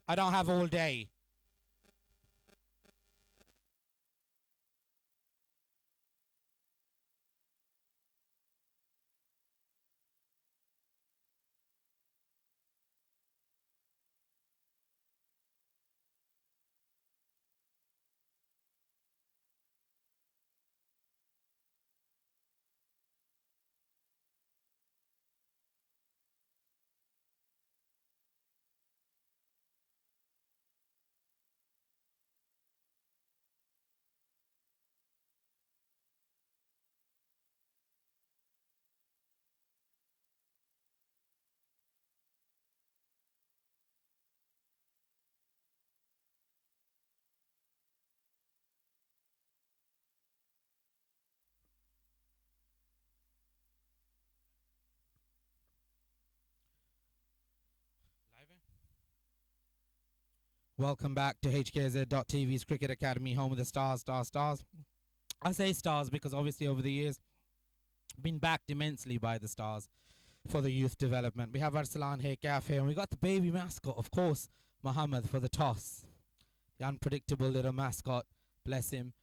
I don't have all day. Welcome back to HKSZ.TV's Cricket Academy, home of the stars, stars, stars. I say stars because obviously over the years, been backed immensely by the stars for the youth development. We have Arsalan here, Gaf here, and we got the baby mascot, of course, Mohammed for the toss. The unpredictable little mascot, bless him.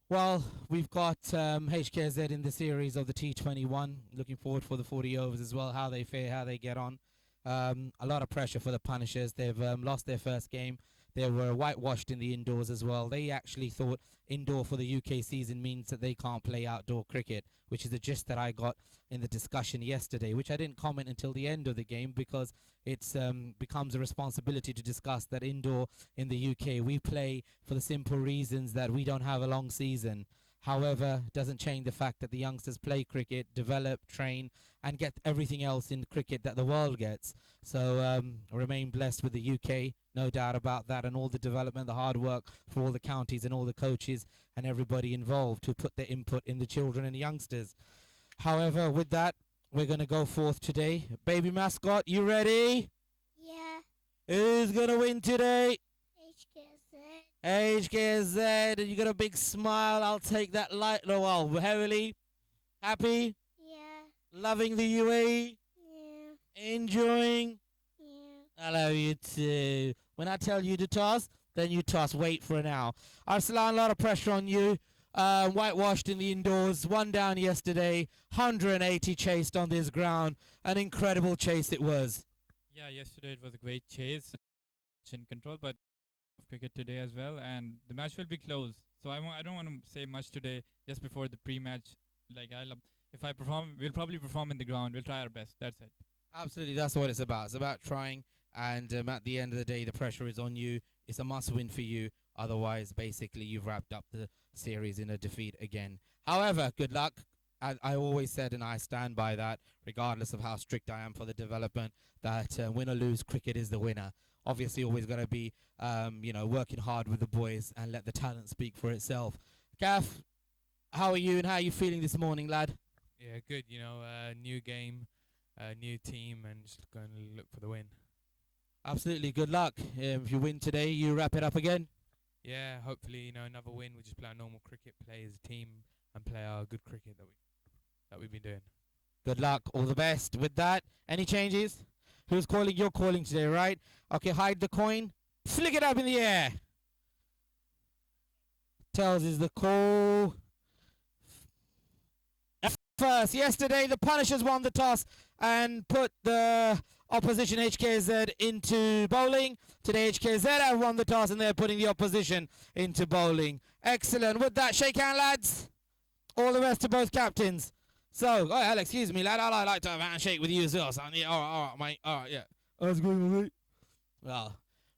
Well, we've got HKZ in the series of the T21. Looking forward for the 40 overs as well, how they fare, how they get on. A lot of pressure for the Punishers. They've lost their first game. They were whitewashed in the indoors as well. They actually thought indoor for the UK season means that they can't play outdoor cricket, which is a gist that I got in the discussion yesterday, which I didn't comment until the end of the game because it's becomes a responsibility to discuss that indoor in the UK we play for the simple reasons that we don't have a long season. However, it doesn't change the fact that the youngsters play cricket, develop, train, and get everything else in cricket that the world gets. So remain blessed with the UK, no doubt about that, and all the development, the hard work for all the counties and all the coaches and everybody involved who put their input in the children and youngsters. However, with that, we're going to go forth today. Baby mascot, you ready? Yeah, Who's going to win today? HKSZ. HKSZ, you got a big smile. I'll take that light. Oh, well, heavily. Happy? Yeah, Loving the UAE? yeah, Enjoying? yeah. I love you too. When I tell you to toss, then you toss. Wait for now. Arslan, a lot of pressure on you. Whitewashed in the indoors. One down yesterday. 180 chased on this ground. An incredible chase it was. Yeah, yesterday it was a great chase, in control, but of cricket today as well, and the match will be close. So I don't want to say much today, just before the pre-match. Like if I perform, we'll probably perform in the ground. We'll try our best. That's it. Absolutely, that's what it's about. It's about trying, and at the end of the day, the pressure is on you. It's a must-win for you. Otherwise, basically, you've wrapped up the series in a defeat again. However, good luck. As I always said, and I stand by that, regardless of how strict I am for the development, that win or lose, cricket is the winner. Obviously, always going to be, working hard with the boys and let the talent speak for itself. Gaff, how are you and how are you feeling this morning, lad? Yeah, good. New game, new team, and just going to look for the win. Absolutely, good luck. If you win today, you wrap it up again. Yeah, hopefully, another win. We just play our normal cricket, play as a team, and play our good cricket that we've been doing. Good luck. All the best. With that, any changes? Who's calling? You're calling today, right? Okay, hide the coin. Flick it up in the air. Tells is the call. First, yesterday the Punishers won the toss and put the opposition HKZ into bowling. Today HKZ have won the toss and they're putting the opposition into bowling. Excellent. With that, shake hand, lads. All the best to both captains. So, Alex, excuse me, lad. I'd like to have a handshake with you as well, son. Yeah, all right, mate. All right, yeah. That's good, mate. Well,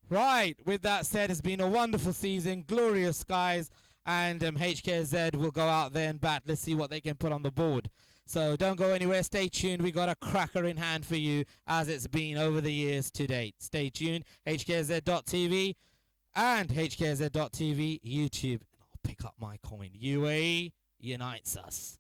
right. With that said, it's been a wonderful season, glorious skies, and HKZ will go out there and bat. Let's see what they can put on the board. So don't go anywhere. Stay tuned. We got a cracker in hand for you, as it's been over the years to date. Stay tuned. HKSZ.TV and HKSZ.TV YouTube. I'll pick up my coin. UAE unites us.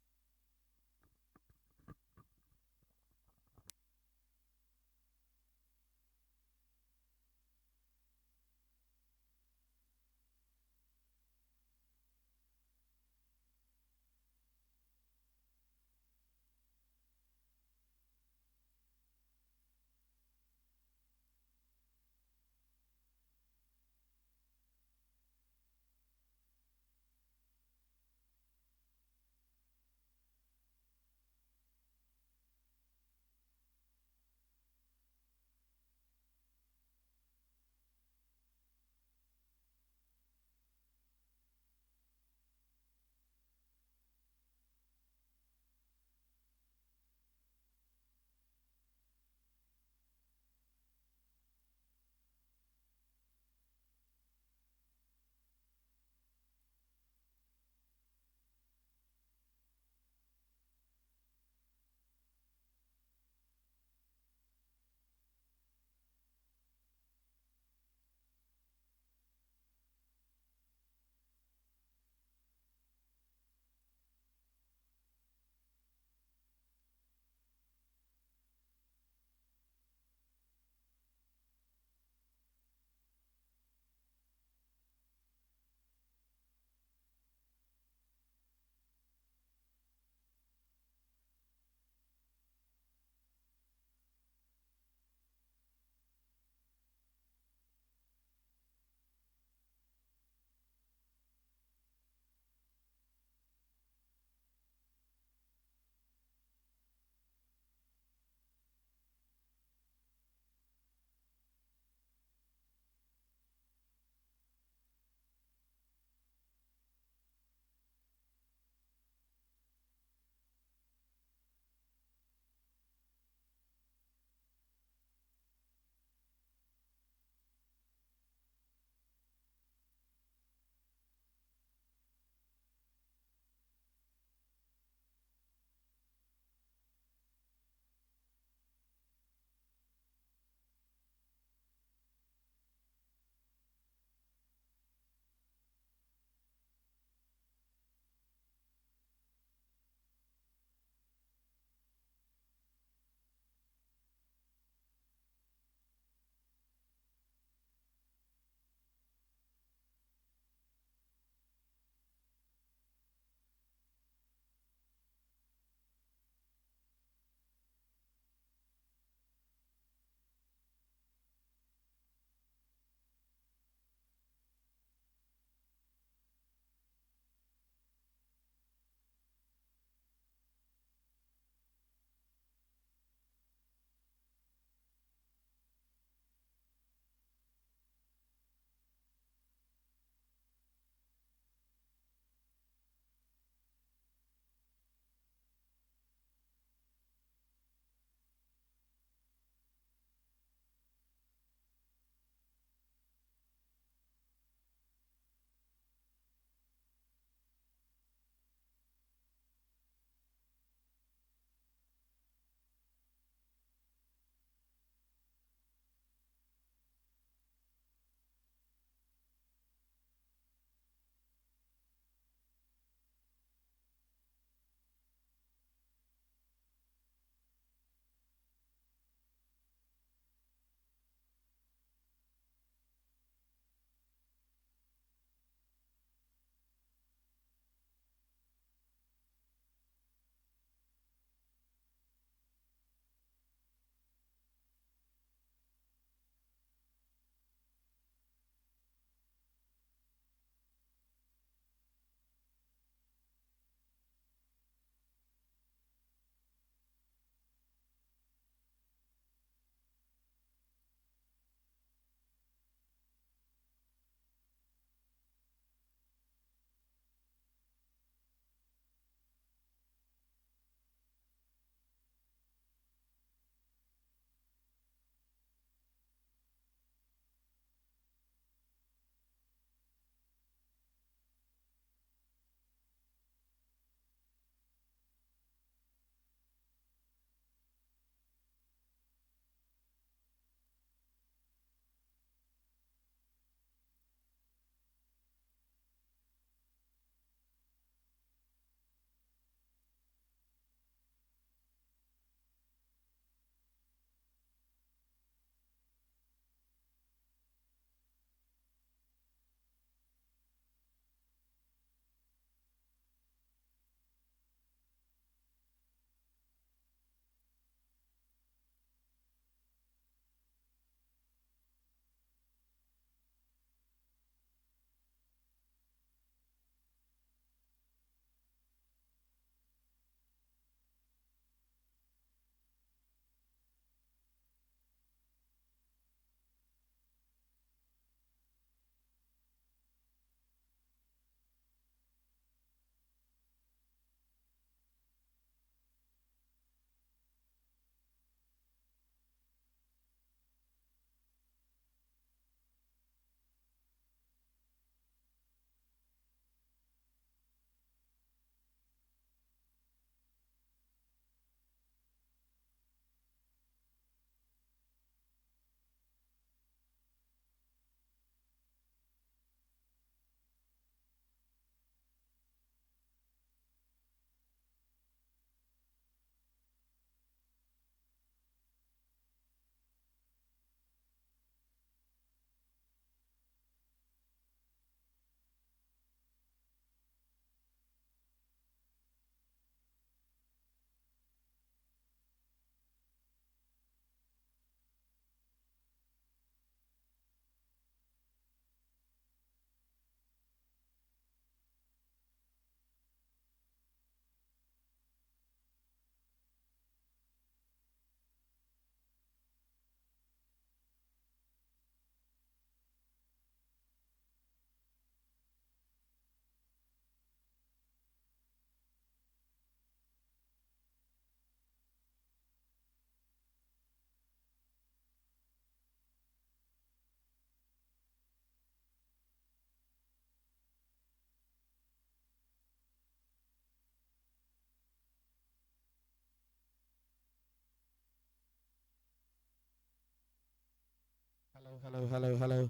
Hello, hello, hello.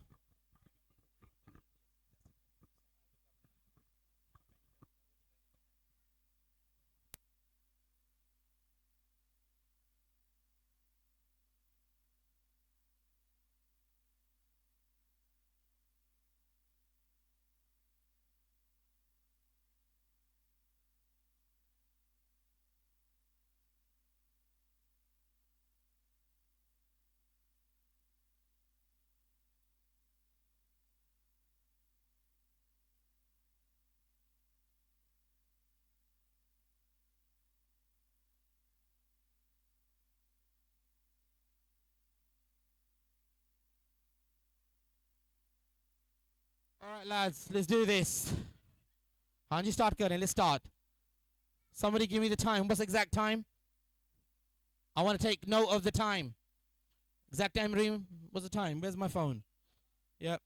All right, lads, let's do this. Hanji, start cutting. Let's start. Somebody give me the time. What's the exact time? I want to take note of the time. Exact time, Reem? What's the time? Where's my phone? Yep.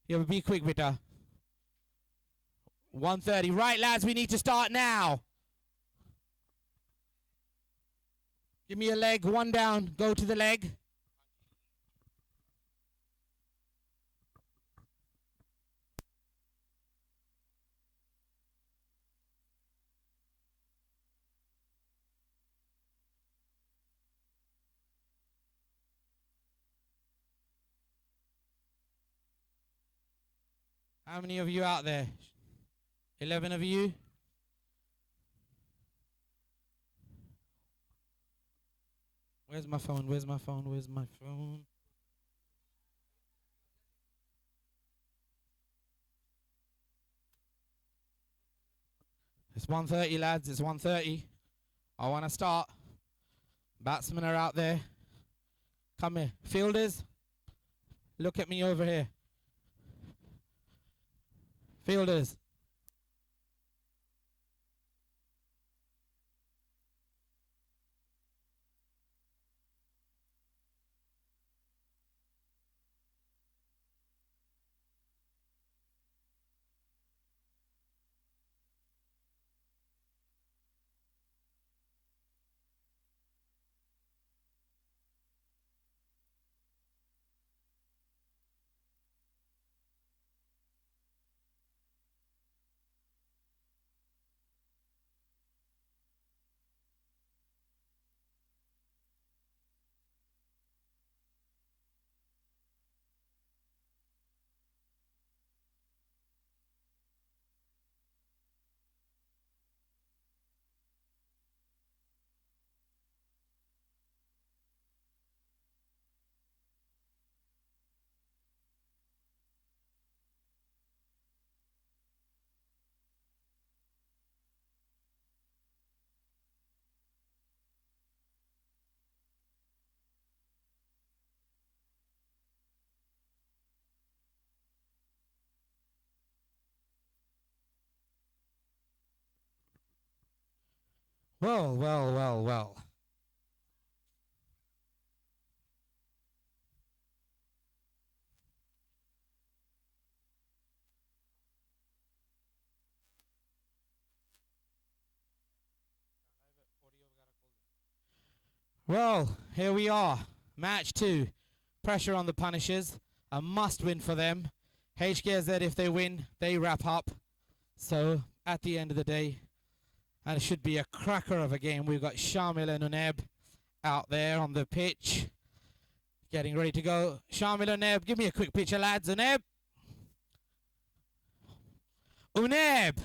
Yeah, but be quick, Vita. 1:30. Right, lads, we need to start now. Give me a leg. One down. Go to the leg. How many of you out there? 11 of you? Where's my phone? Where's my phone? Where's my phone? It's 1:30, lads. It's 1:30. I want to start. Batsmen are out there. Come here. Fielders, look at me over here. Fielders. Well, well, well, well. Well, here we are. Match 2. Pressure on the Punishers. A must win for them. HKSZ, if they win, they wrap up. So, at the end of the day, and it should be a cracker of a game. We've got Shamil and Uneb out there on the pitch. Getting ready to go. Shamil, Uneb, give me a quick picture, lads. Uneb. Uneb.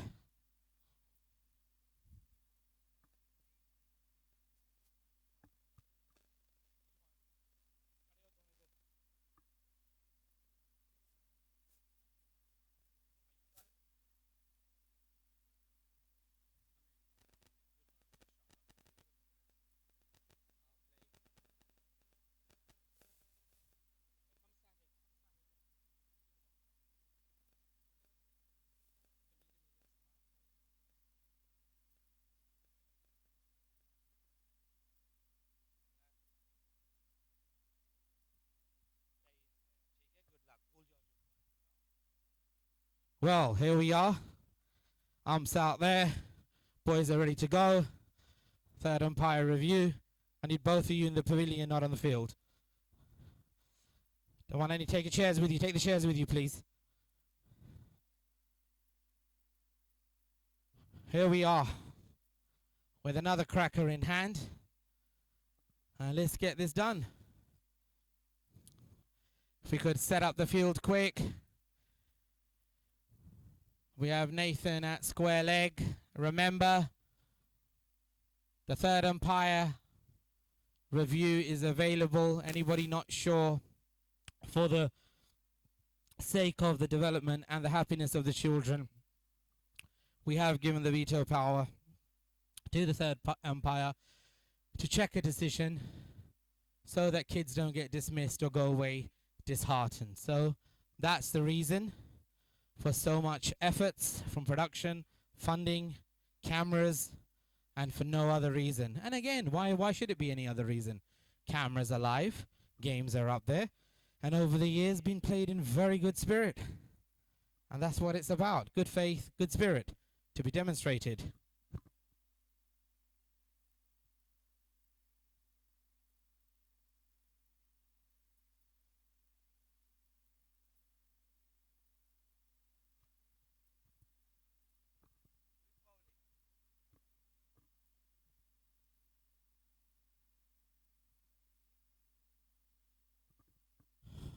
Well, here we are. Umps out there. Boys are ready to go. Third umpire review. I need both of you in the pavilion, not on the field. Don't want any. Take your chairs with you. Take the chairs with you, please. Here we are with another cracker in hand. Let's get this done. If we could set up the field quick. We have Nathan at square leg. Remember, the third umpire review is available. Anybody not sure, for the sake of the development and the happiness of the children, we have given the veto power to the third umpire to check a decision so that kids don't get dismissed or go away disheartened. So that's the reason for so much efforts from production, funding, cameras, and for no other reason. And again, why should it be any other reason? Cameras are live, games are up there, and over the years been played in very good spirit. And that's what it's about. Good faith, good spirit to be demonstrated.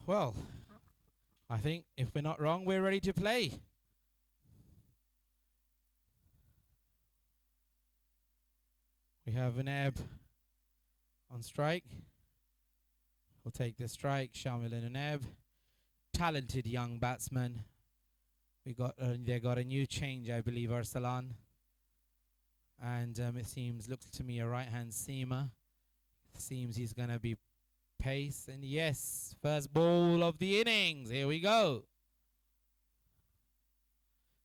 Well, I think if we're not wrong, we're ready to play. We have an ebb on strike. We'll take the strike. Shamil and an ebb. Talented young batsman. They got a new change, I believe, Arsalan. And it looks to me a right-hand seamer. Seems he's going to be pace. And yes, first ball of the innings. Here we go.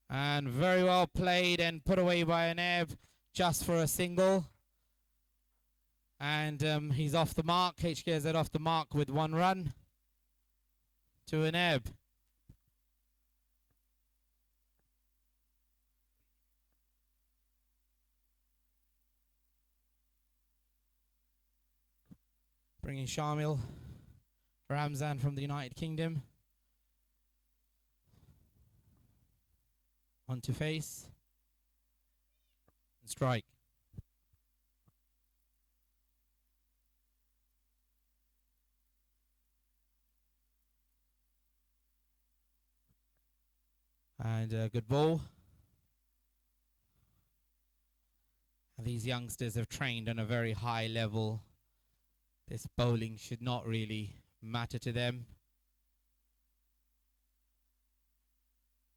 And very well played and put away by an ebb just for a single. And he's off the mark. HKSZ off the mark with 1 run to an ebb. Bringing Shamil Ramzan from the United Kingdom on to face and strike. And a good ball. And these youngsters have trained on a very high level. This bowling should not really matter to them.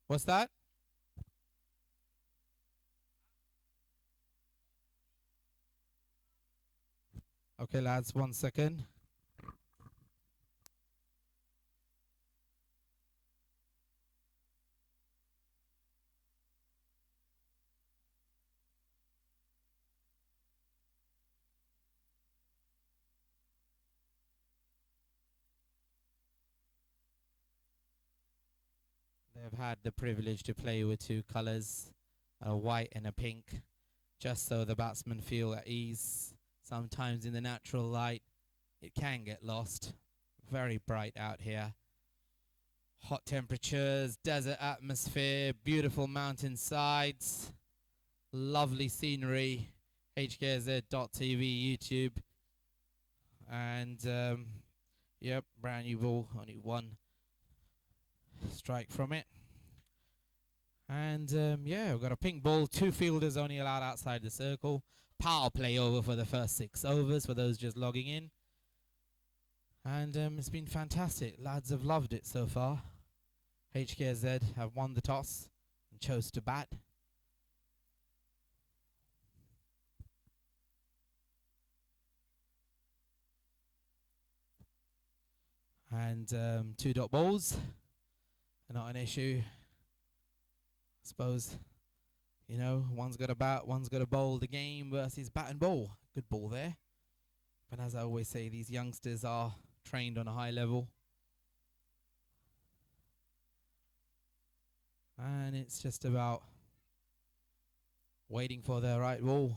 What's that? Okay, lads, 1 second. They've had the privilege to play with 2 colours, a white and a pink, just so the batsmen feel at ease. Sometimes in the natural light, it can get lost. Very bright out here. Hot temperatures, desert atmosphere, beautiful mountain sides, lovely scenery. HKSZ.TV, YouTube. And, yep, brand new ball, only 1 strike from it. And yeah, we've got a pink ball, 2 fielders only allowed outside the circle. Power play over for the first 6 overs for those just logging in. And it's been fantastic. Lads have loved it so far. HKSZ have won the toss and chose to bat. And 2 dot balls are not an issue. I suppose, you know, one's got to bat, one's got to bowl the game versus bat and bowl. Good ball there. But as I always say, these youngsters are trained on a high level. And it's just about waiting for the right ball.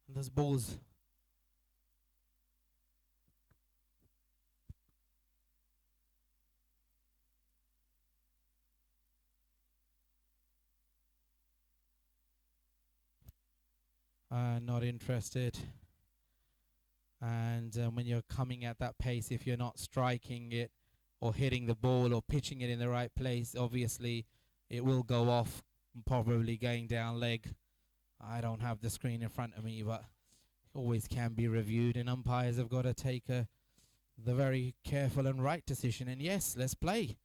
And those balls Not interested. And when you're coming at that pace, if you're not striking it or hitting the ball or pitching it in the right place, obviously it will go off, probably going down leg. I don't have the screen in front of me, but always can be reviewed, and umpires have got to take the very careful and right decision. And yes, let's play.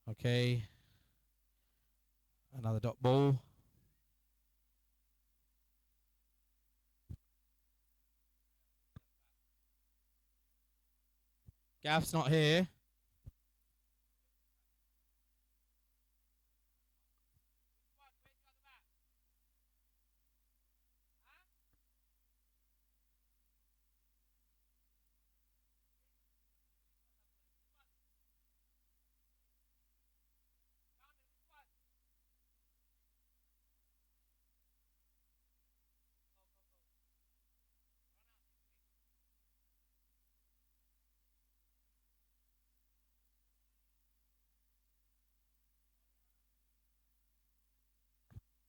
Okay. Another dot ball. Gaff's not here.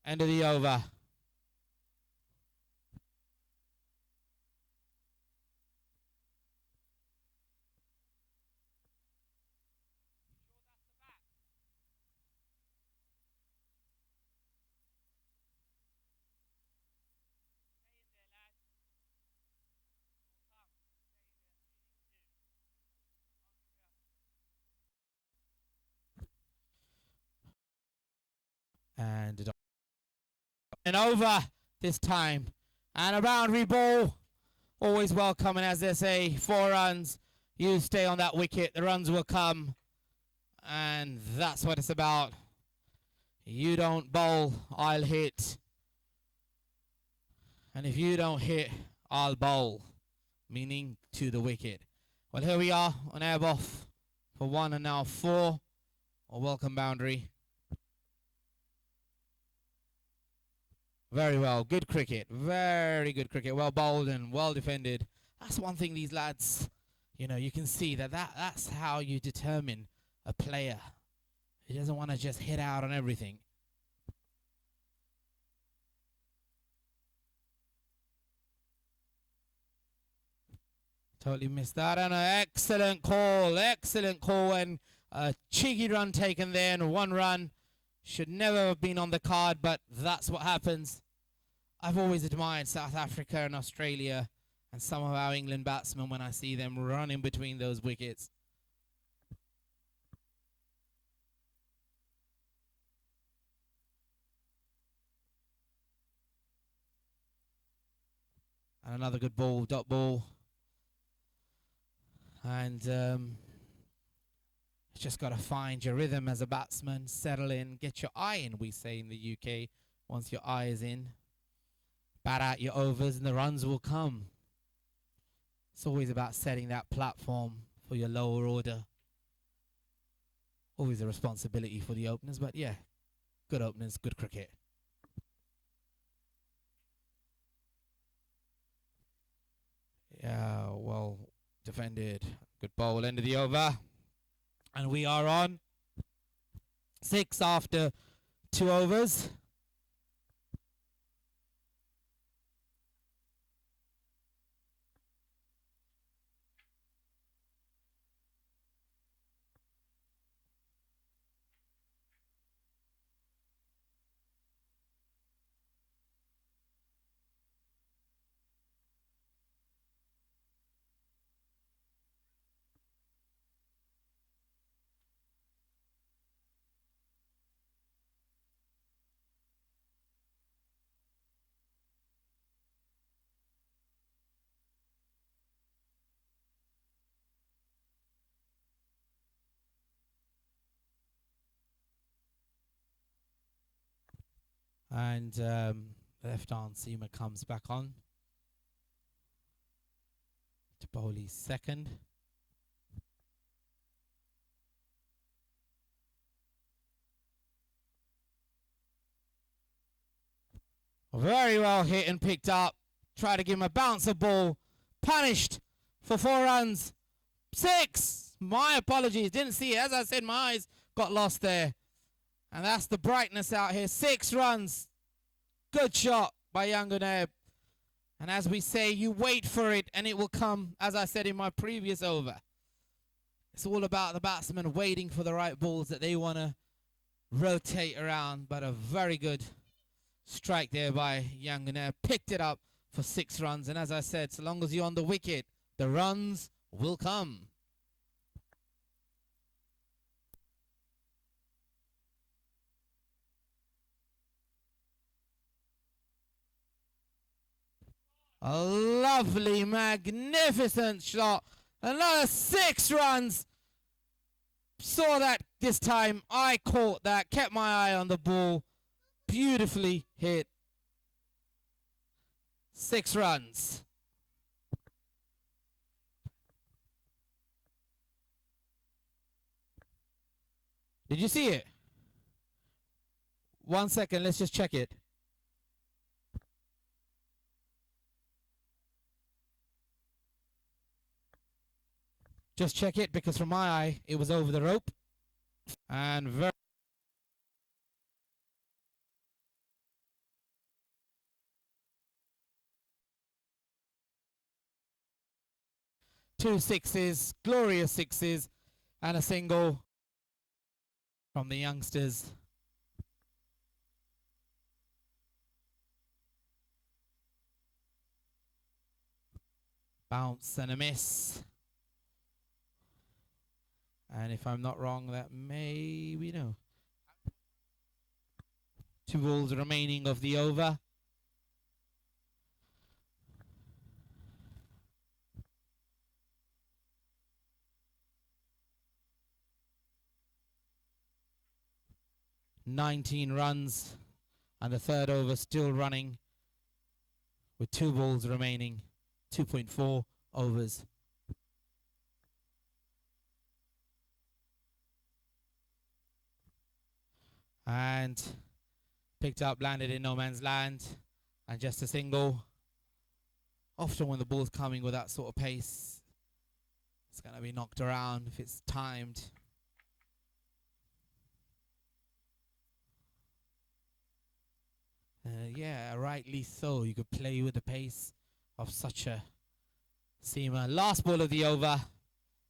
End of the over. And over this time. And a boundary ball. Always welcome, and as they say, 4 runs. You stay on that wicket, the runs will come. And that's what it's about. You don't bowl, I'll hit. And if you don't hit, I'll bowl. Meaning to the wicket. Well, here we are on air off for 1 and now 4. A welcome boundary. Very well. Good cricket. Very good cricket. Well bowled and well defended. That's one thing these lads, you can see that's how you determine a player. He doesn't want to just hit out on everything. Totally missed that. And an excellent call. Excellent call. And a cheeky run taken there and 1 run. Should never have been on the card, but that's what happens. I've always admired South Africa and Australia and some of our England batsmen when I see them running between those wickets. And another good ball, dot ball. And just got to find your rhythm as a batsman, settle in, get your eye in, we say in the UK. Once your eye is in, bat out your overs and the runs will come. It's always about setting that platform for your lower order. Always a responsibility for the openers, but yeah, good openers, good cricket. Yeah, well defended. Good bowl, end of the over. And we are on 6 after 2 overs. And left arm seamer comes back on to bowl his second. Very well hit and picked up. Try to give him a bouncer ball, punished for 4 runs. 6! My apologies. Didn't see it. As I said, my eyes got lost there. And that's the brightness out here. 6 runs. Good shot by Yanguneb. And as we say, you wait for it and it will come, as I said in my previous over. It's all about the batsmen waiting for the right balls that they want to rotate around. But a very good strike there by Yanguneb. Picked it up for 6 runs. And as I said, so long as you're on the wicket, the runs will come. A lovely, magnificent shot. Another 6 runs. Saw that this time. I caught that. Kept my eye on the ball. Beautifully hit. 6 runs. Did you see it? 1 second. Let's just check it. Just check it, because from my eye, it was over the rope. And very 2 sixes, glorious 6s, and a single from the youngsters. Bounce and a miss. And if I'm not wrong, that may be no. 2 balls remaining of the over. "19 runs, and the 3rd over still running with 2 balls remaining, 2.4 overs. And picked up, landed in no man's land, and just a single. Often when the ball's coming with that sort of pace, it's going to be knocked around if it's timed. Yeah, rightly so. You could play with the pace of such a seamer. Last ball of the over.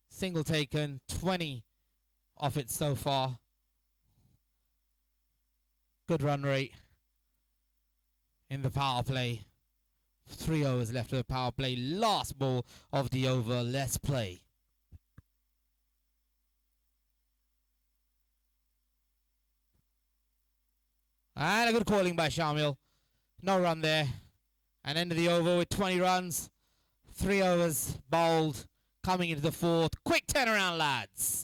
Single taken. 20 off it so far. Good run rate in the power play. 3 overs left of the power play. Last ball of the over. Let's play. And a good calling by Shamil. No run there. And end of the over with 20 runs. 3 overs bowled. Coming into the 4th. Quick turnaround, lads.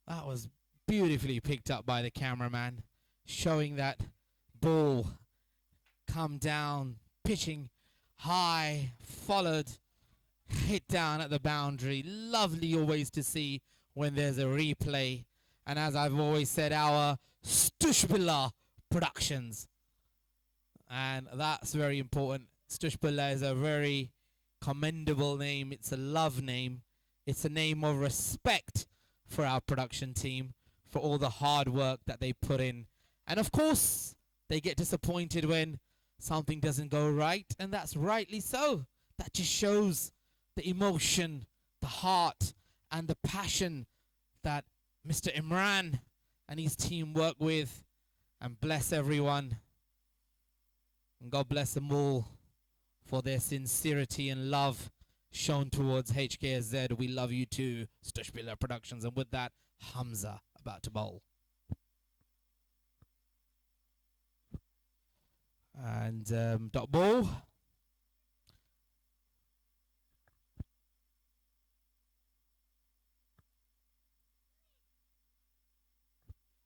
That was beautifully picked up by the cameraman, showing that ball come down, pitching high, followed, hit down at the boundary. Lovely always to see when there's a replay. And as I've always said, our Stushbilla Productions. And that's very important. Stushbilla is a very commendable name. It's a love name. It's a name of respect for our production team, for all the hard work that they put in. And of course, they get disappointed when something doesn't go right, and that's rightly so. That just shows the emotion, the heart, and the passion that Mr. Imran and his team work with. And bless everyone. And God bless them all for their sincerity and love shown towards HKSZ. We love you too, Stushbilla Productions. And with that, Hamza about to bowl. And dot ball.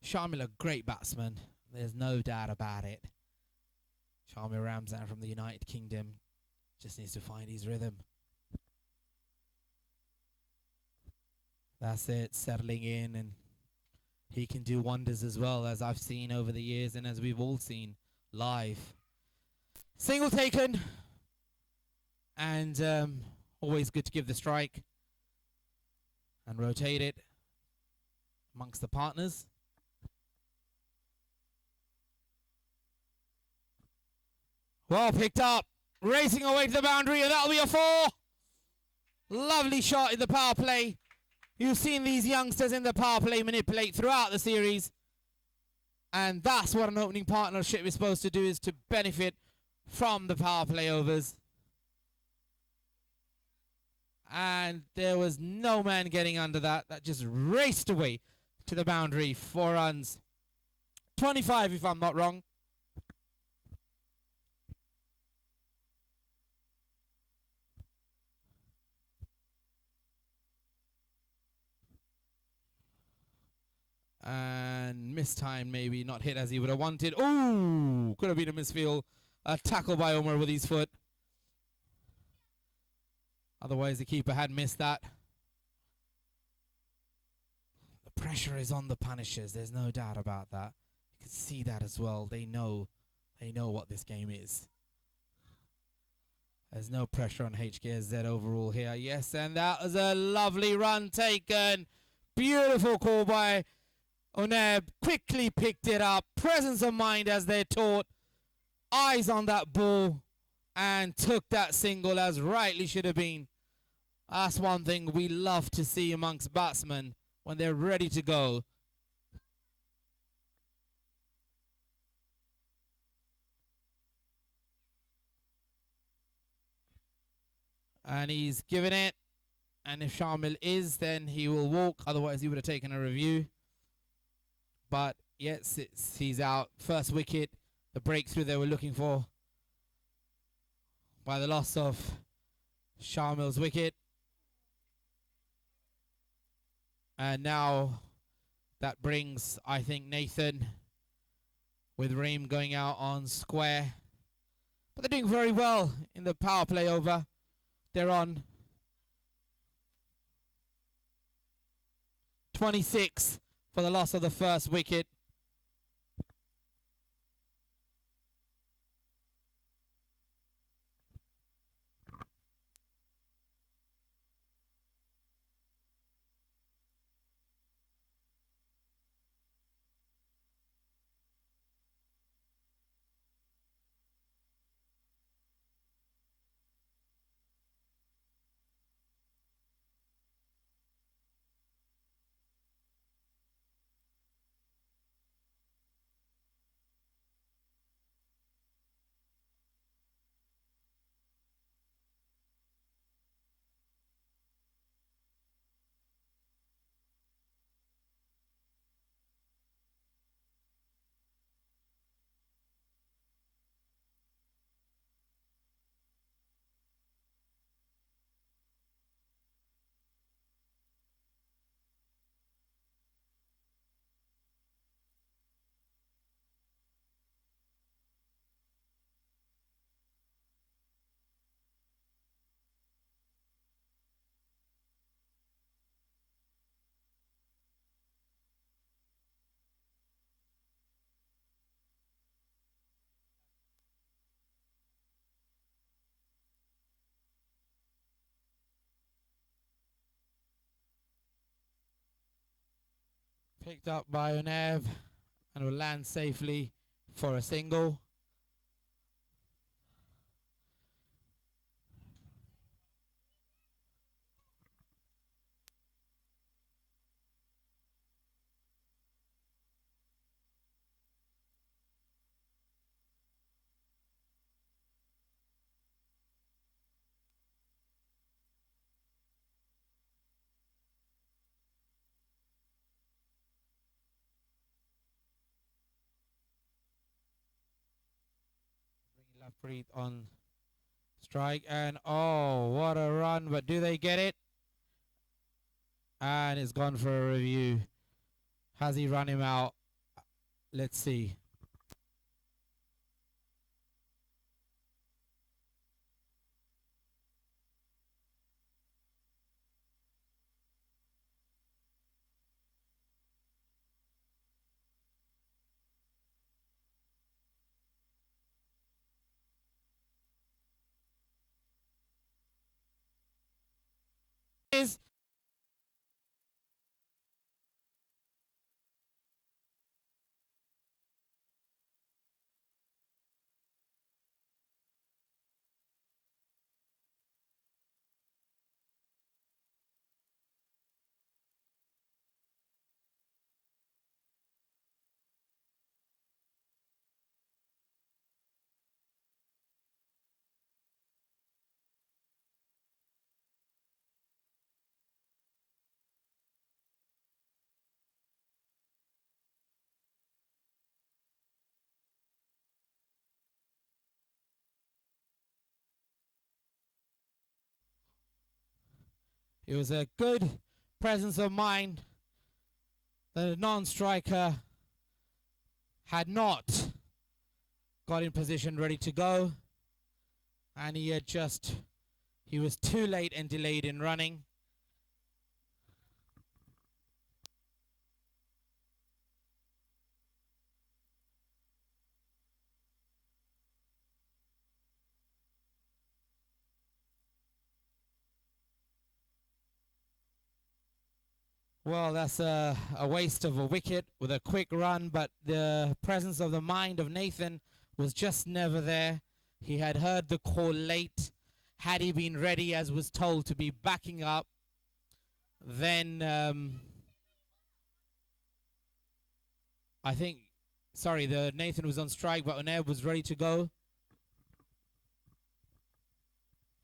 Shamil, a great batsman. There's no doubt about it. Shamil Ramzan from the United Kingdom just needs to find his rhythm. That's it, settling in and He can do wonders as well, as I've seen over the years and as we've all seen live. Single taken. And always good to give the strike and rotate it amongst the partners. Well picked up. Racing away to the boundary, and that'll be a 4. Lovely shot in the power play. You've seen these youngsters in the power play manipulate throughout the series. And that's what an opening partnership is supposed to do, is to benefit from the power play overs. And there was no man getting under that. That just raced away to the boundary. 4 runs. 25 if I'm not wrong. And missed time, maybe not hit as he would have wanted. Ooh, could have been a misfield. A tackle by Omar with his foot. Otherwise, the keeper had missed that. The pressure is on the Punishers. There's no doubt about that. You can see that as well. They know what this game is. There's no pressure on HKSZ overall here. Yes, and that was a lovely run taken. Beautiful call by Oneb. Quickly picked it up. Presence of mind as they're taught. Eyes on that ball. And took that single as rightly should have been. That's one thing we love to see amongst batsmen when they're ready to go. And he's given it. And if Shamil is, then he will walk. Otherwise, he would have taken a review. But yes, he's out. First wicket, the breakthrough they were looking for by the loss of Shamil's wicket. And now that brings, I think, Nathan with Reem going out on square. But they're doing very well in the power play over. They're on 26 for the loss of the first wicket. Picked up by Onev and will land safely for a single. Lovepreet on strike, and oh, what a run, but do they get it? And it's gone for a review. Has he run him out? Let's see. It was a good presence of mind. The non-striker had not got in position ready to go, and he was too late and delayed in running. Well, that's a waste of a wicket with a quick run, but the presence of the mind of Nathan was just never there. He had heard the call late. Had he been ready, as was told, to be backing up, then I think, the Nathan was on strike, but Onair was ready to go.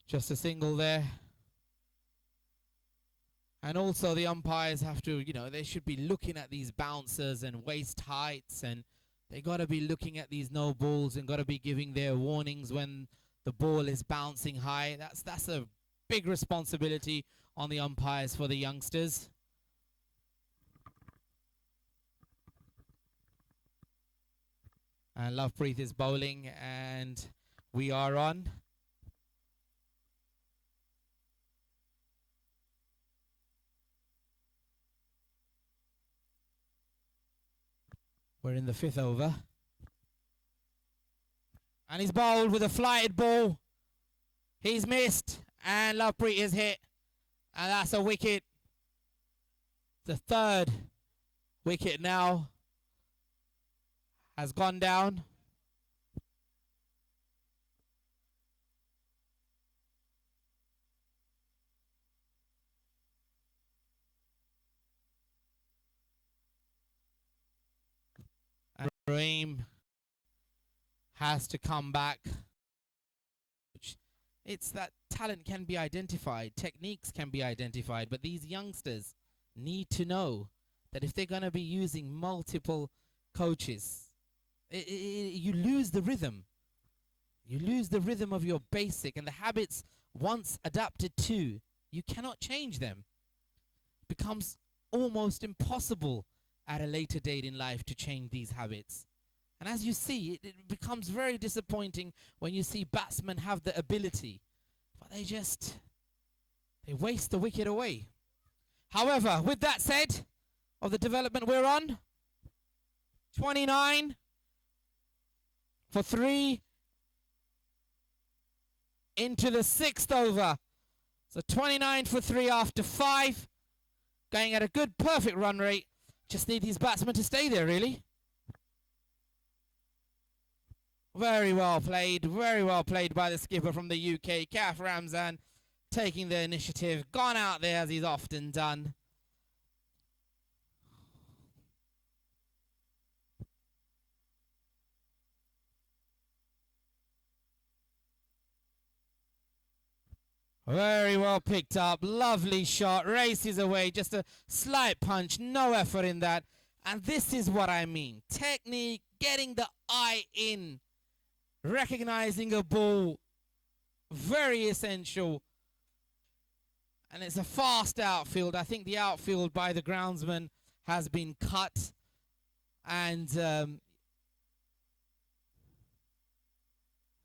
Just a single there. And also the umpires have to, they should be looking at these bouncers and waist heights, and they got to be looking at these no balls and got to be giving their warnings when the ball is bouncing high. That's a big responsibility on the umpires for the youngsters. And Lovepreet is bowling, and we are on. We're in the 5th over. And he's bowled with a flighted ball. He's missed. And Lovepreet is hit. And that's a wicket. The 3rd wicket now has gone down. And Raheem has to come back. It's that talent can be identified, techniques can be identified, but these youngsters need to know that if they're going to be using multiple coaches, you lose the rhythm. You lose the rhythm of your basic, and the habits once adapted to, you cannot change them. It becomes almost impossible at a later date in life to change these habits. And as you see, it becomes very disappointing when you see batsmen have the ability, but they waste the wicket away. However, with that said, of the development we're on, 29 for 3 into the 6th over. So 29 for 3 after 5, going at a good, perfect run rate. Just need these batsmen to stay there, really. Very well played by the skipper from the UK, Kaf Ramzan, taking the initiative, gone out there as he's often done. Very well picked up, lovely shot, races away, just a slight punch, no effort in that. And this is what I mean, technique, getting the eye in, recognizing a ball, very essential. And it's a fast outfield. I think the outfield by the groundsman has been cut. And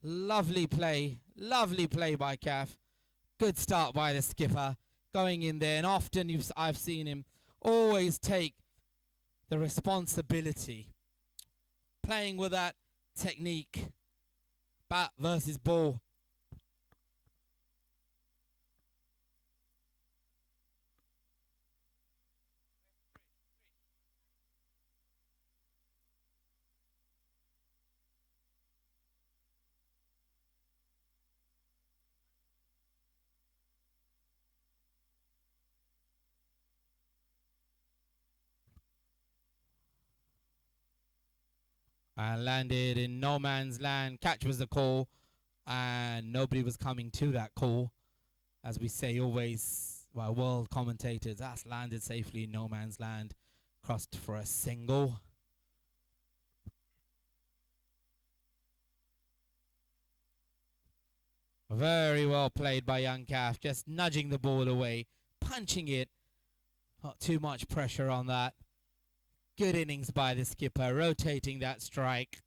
lovely play by Kaf. Good start by the skipper, going in there. And often I've seen him always take the responsibility, playing with that technique. Bat versus ball. And landed in no man's land. Catch was the call, and nobody was coming to that call. As we say always, by world commentators, that's landed safely in no man's land. Crossed for a single. Very well played by young Kaf, just nudging the ball away. punching it. Not too much pressure on that. Good innings by the skipper, rotating that strike.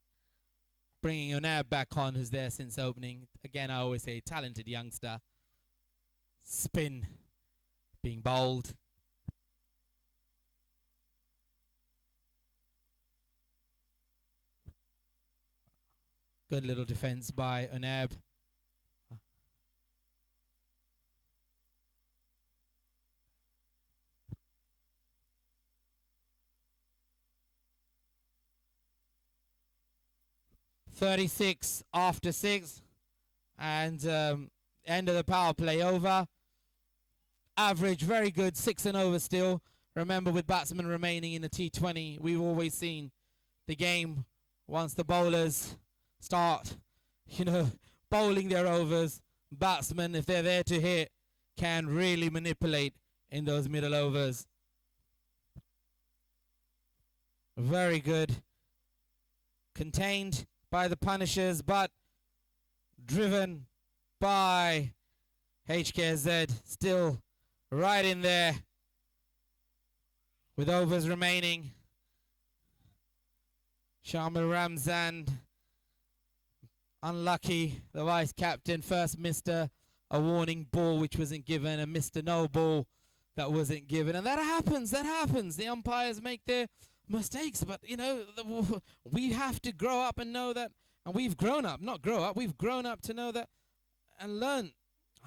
Bringing Unab back on, who's there since opening. Again, I always say talented youngster. Spin being bowled. Good little defense by Unab. .36 after 6. And end of the power play over. Average, very good, 6 and over still. Remember, with batsmen remaining in the T20, we've always seen the game once the bowlers start, bowling their overs. Batsmen, if they're there to hit, can really manipulate in those middle overs. Very good. Contained by the punishers, but driven by HKSZ, still right in there with overs remaining. Shamil Ramzan, unlucky, the vice captain, first missed a warning ball which wasn't given, and missed a no ball that wasn't given, and that happens. The umpires make their mistakes, but we have to grow up and know that, and we've grown up to know that and learn.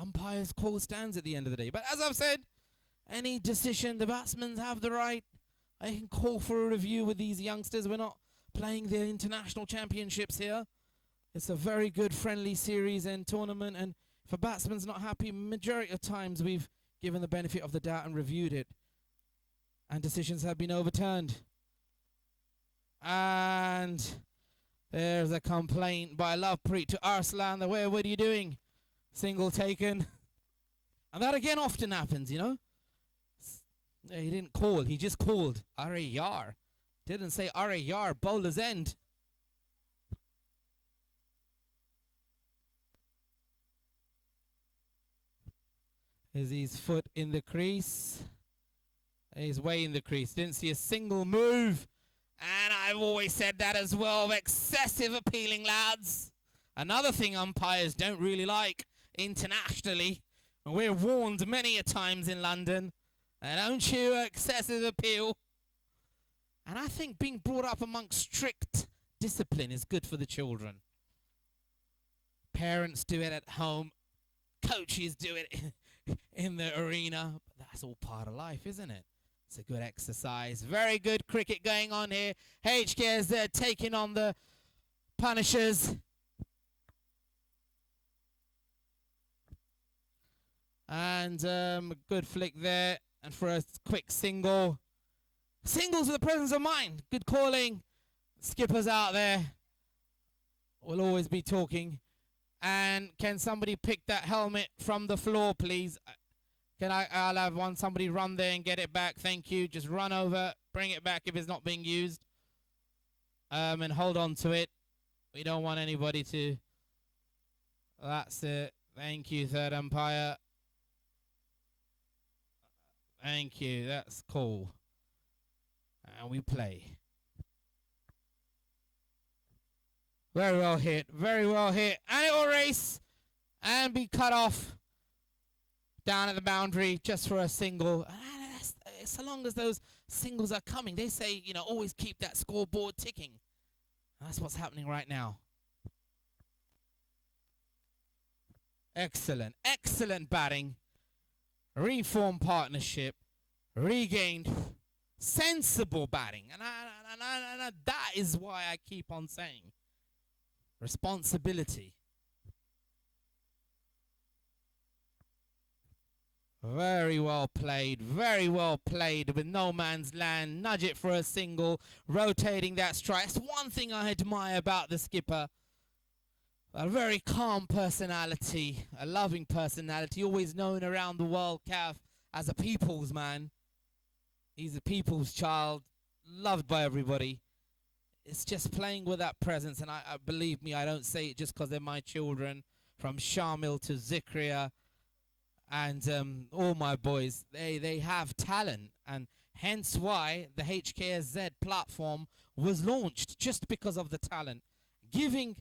Umpires call stands at the end of the day. But as I've said, any decision, the batsmen have the right. I can call for a review with these youngsters. We're not playing the international championships here. It's a very good friendly series and tournament, and if a batsman's not happy, majority of times we've given the benefit of the doubt and reviewed it, and decisions have been overturned. And there's a complaint by Lovepreet to Arslan. What are you doing? Single taken. And that again often happens, He didn't call. He just called Are Yar. Didn't say Are Yar, bowler's end. Is his foot in the crease? He's way in the crease. Didn't see a single move. And I've always said that as well. Excessive appealing, lads. Another thing umpires don't really like internationally. And we're warned many a times in London. Don't you excessive appeal. And I think being brought up amongst strict discipline is good for the children. Parents do it at home. Coaches do it in the arena. But that's all part of life, isn't it? It's a good exercise. Very good cricket going on here. HKSZ taking on the punishers. And a good flick there. And for a quick single. Singles with the presence of mind. Good calling. Skippers out there will always be talking. And can somebody pick that helmet from the floor, please? I'll have somebody run there and get it back. Thank you. Just run over, bring it back if it's not being used. And hold on to it. We don't want anybody to. That's it. Thank you, third umpire. Thank you. That's cool. And we play. Very well hit. Very well hit. And it will race and be cut off down at the boundary just for a single. So long as those singles are coming, they say, always keep that scoreboard ticking. That's what's happening right now. Excellent. Excellent batting. Reformed partnership. Regained. Sensible batting. And that is why I keep on saying. Responsibility. Very well played with no man's land. Nudge it for a single, rotating that strike. That's one thing I admire about the skipper. A very calm personality, a loving personality, always known around the world, Cav, as a people's man. He's a people's child, loved by everybody. It's just playing with that presence, and I believe me, I don't say it just because they're my children. From Shamil to Zikria, and all my boys, they have talent, and hence why the HKSZ platform was launched, just because of the talent, giving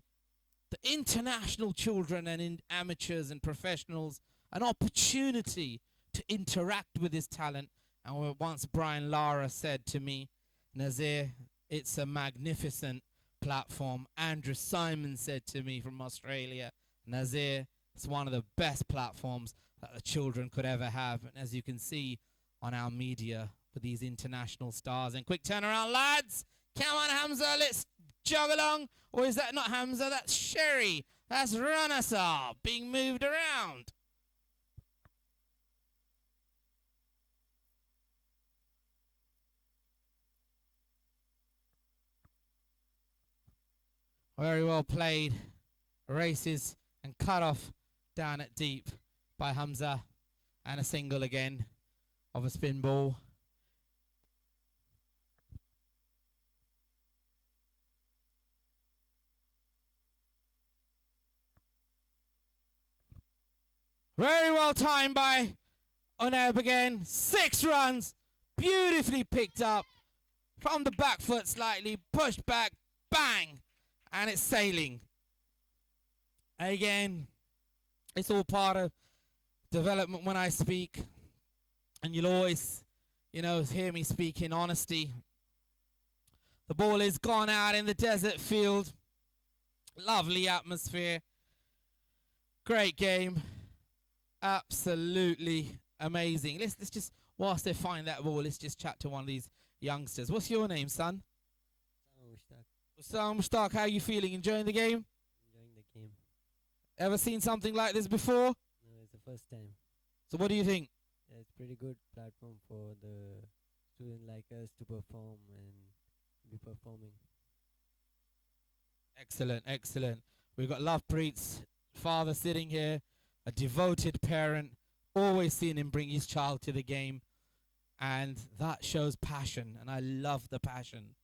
the international children and amateurs and professionals an opportunity to interact with this talent. And once Brian Lara said to me, Nazir, it's a magnificent platform. Andrew Simon said to me from Australia, Nazir, it's one of the best platforms that the children could ever have. And as you can see on our media with these international stars. And quick turnaround, lads. Come on, Hamza, let's jog along. Or is that not Hamza? That's Sherry. That's Ranasar being moved around. Very well played. Races and cut off down at deep by Hamza. And a single again of a spin ball. Very well timed by Oneb again. 6 runs. Beautifully picked up from the back foot slightly. Pushed back. Bang. And it's sailing. Again, it's all part of development when I speak. And you'll always, hear me speak in honesty. The ball is gone out in the desert field. Lovely atmosphere. Great game. Absolutely amazing. Let's just, whilst they find that ball, let's just chat to one of these youngsters. What's your name, son? Usam Mushtaq, how are you feeling? Enjoying the game? Enjoying the game. Ever seen something like this before? No, it's the first time. So what do you think? Yeah, it's pretty good platform for the student like us to perform and be performing. Excellent, excellent. We've got Lovepreet's father sitting here, a devoted parent, always seeing him bring his child to the game. And that shows passion, and I love the passion.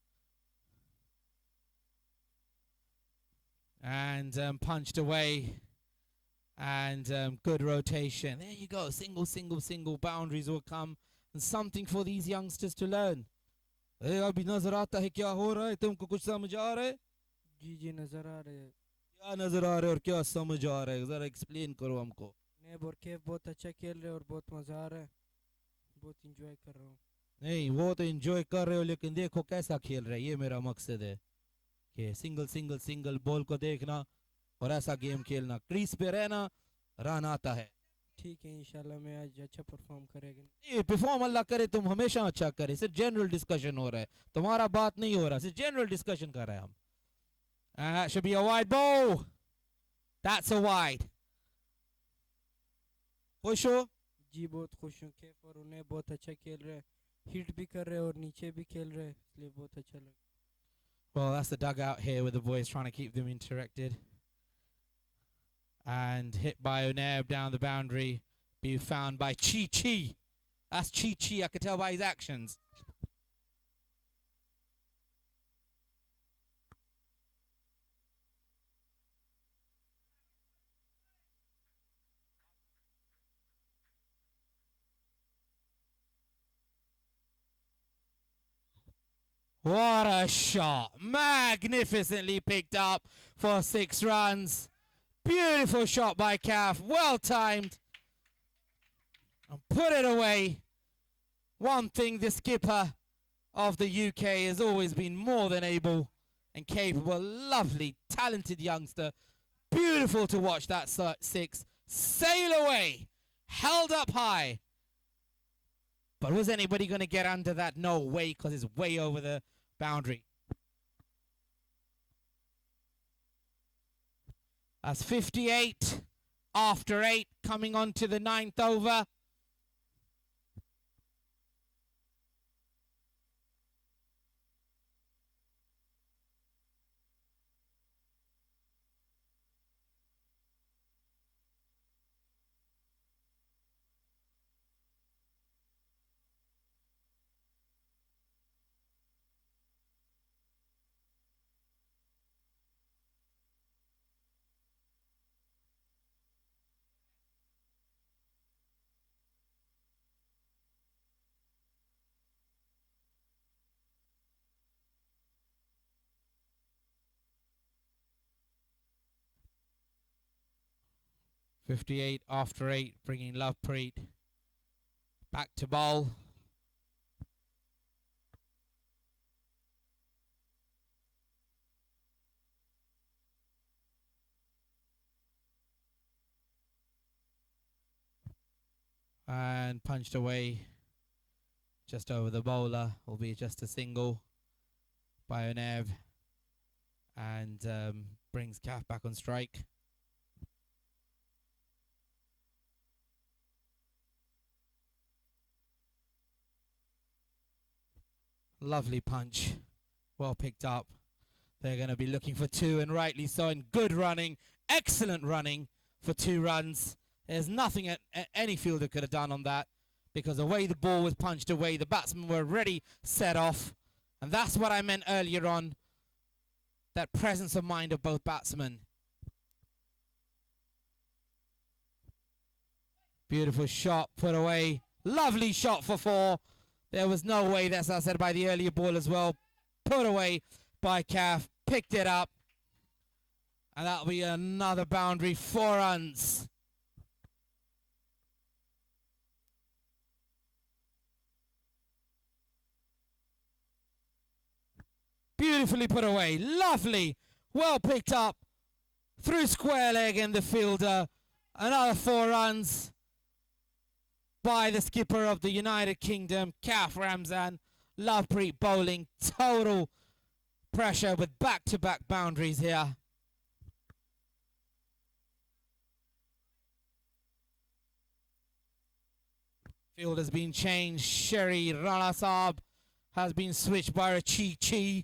And punched away, and good rotation. There you go, single, single, single. Boundaries will come, and something for these youngsters to learn. अभी नजर आता है क्या हो रहा है तुमको कुछ समझ आ रहा है जी जी नज़र आ रहे हैं क्या नजर आ रहा है और क्या समझ आ रहा है जरा एक्सप्लेन करो हमको नेब और केफ बहुत अच्छा खेल रहे हैं और बहुत मज़ा आ रहा है बहुत इंजॉय कर रहा हूँ नहीं वो तो एंजॉय कर रहे हो लेकिन देखो कैसा खेल रहे हैं ये मेरा मकसद है कि सिंगल सिंगल सिंगल बॉल को देखना और ऐसा गेम खेलना क्रीज पे रहना रन आता है ठीक है इंशाल्लाह मैं आज अच्छा परफॉर्म करेगा ये परफॉर्म अल्लाह करे तुम हमेशा अच्छा करे सिर्फ जनरल डिस्कशन हो रहा है तुम्हारा बात नहीं हो रहा सिर्फ जनरल डिस्कशन कर रहे हैं हम that should be a wide ball that's a wide खुश हो जी बहुत खुश हूँ केफ और उन्हें बहुत अच्छा खेल रहे हैं हिट भी कर रहे हैं और नीचे भी खेल रहे हैं इसलिए बहुत अच्छा लगा well that's the dugout here with the boys trying to keep them interacted and hit by Oneb down the boundary be found by Chi Chi that's Chi Chi I could tell by his actions What a shot. Magnificently picked up for 6 runs. Beautiful shot by Calf. Well timed. And put it away. One thing the skipper of the UK has always been more than able and capable. Lovely, talented youngster. Beautiful to watch that 6. Sail away. Held up high. But was anybody going to get under that? No way, because it's way over the boundary. That's 58 after 8, coming on to the 9th over. 58 after 8, bringing Lovepreet back to bowl. And punched away just over the bowler, albeit just a single by Onev, and brings Calf back on strike. Lovely punch, well picked up. They're going to be looking for 2, and rightly so, and good running, excellent running for 2 runs. There's nothing any fielder could have done on that, because the way the ball was punched away, the batsmen were already set off, and that's what I meant earlier on, that presence of mind of both batsmen. Beautiful shot, put away, lovely shot for 4. There was no way, that's as I said by the earlier ball as well, put away by Calf, picked it up, and that'll be another boundary, 4 runs. Beautifully put away, lovely, well picked up, through square leg in the fielder, another 4 runs by the skipper of the United Kingdom, Kaf Ramzan. Lovepreet bowling, total pressure with back-to-back boundaries here. Field has been changed, Sherry Rana Saab has been switched by a Chi.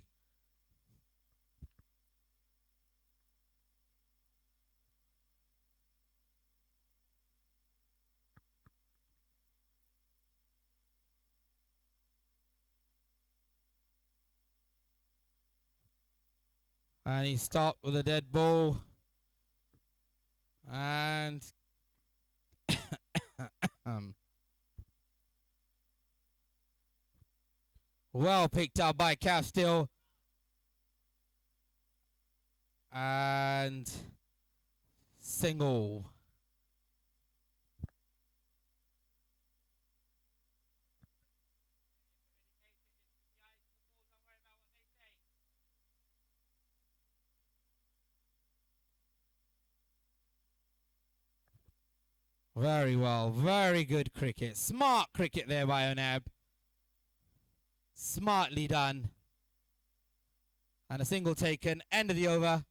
And he stopped with a dead ball. And well picked up by Calf still. And single. Very well, very good cricket. Smart cricket there by Onab. Smartly done. And a single taken, end of the over.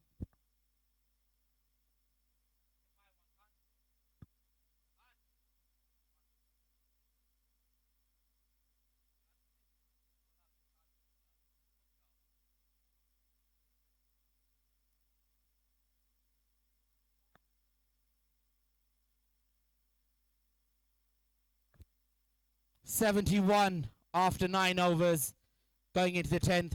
.71 after 9 overs, going into the 10th.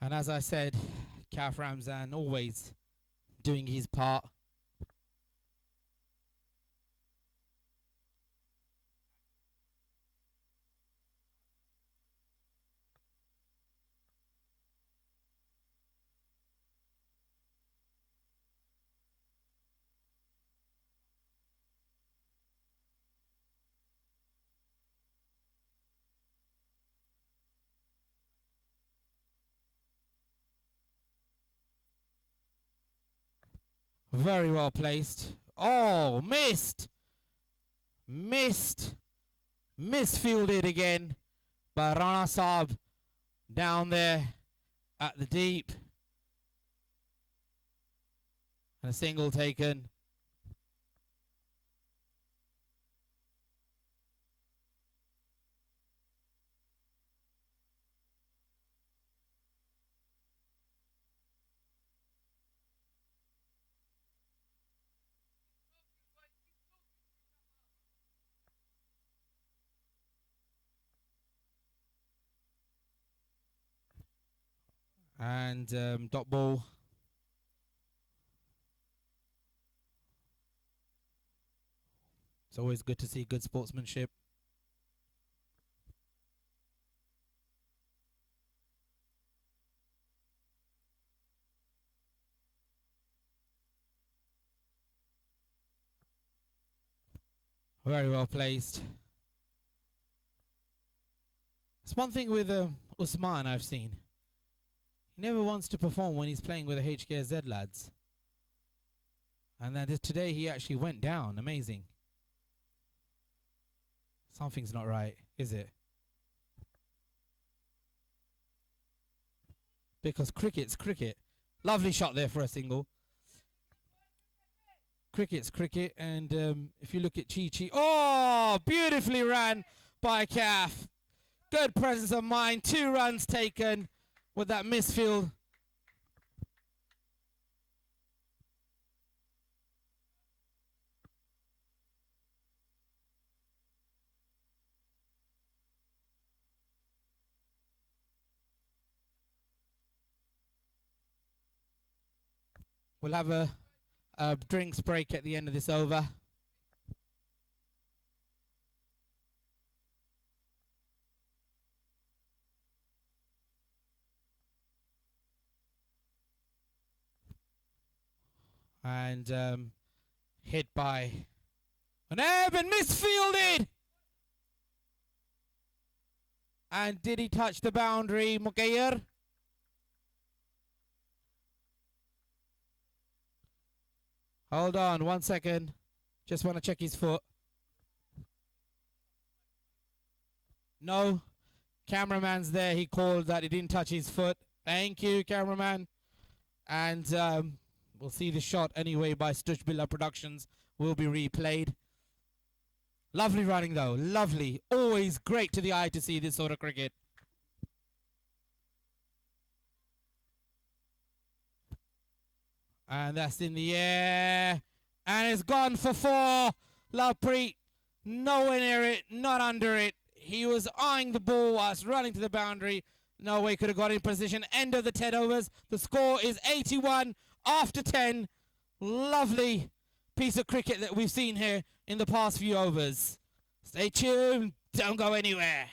And as I said, Kaf Ramzan always doing his part. Very well placed. Oh, missed. Misfielded again by Rana Saab down there at the deep. And a single taken. And dot ball. It's always good to see good sportsmanship. Very well placed. It's one thing with Usman I've seen. He never wants to perform when he's playing with the HKSZ lads. And then today he actually went down. Amazing. Something's not right, is it? Because cricket's cricket. Lovely shot there for a single. Cricket's cricket. And if you look at Chi, oh, beautifully ran by Calf. Good presence of mind. 2 runs taken with that misfield. We'll have a drinks break at the end of this over. And hit by an and misfielded. And did he touch the boundary, Mukayyar? Hold on 1 second. Just want to check his foot. No. Cameraman's there. He called that he didn't touch his foot. Thank you, cameraman. And we'll see the shot anyway by Stuchbilla Productions. Will be replayed. Lovely running though. Lovely. Always great to the eye to see this sort of cricket. And that's in the air. And it's gone for 4. Lovepreet nowhere near it, not under it. He was eyeing the ball whilst running to the boundary. No way could have got in position. End of the 10 overs. The score is 81 after 10. Lovely piece of cricket that we've seen here in the past few overs. Stay tuned. Don't go anywhere.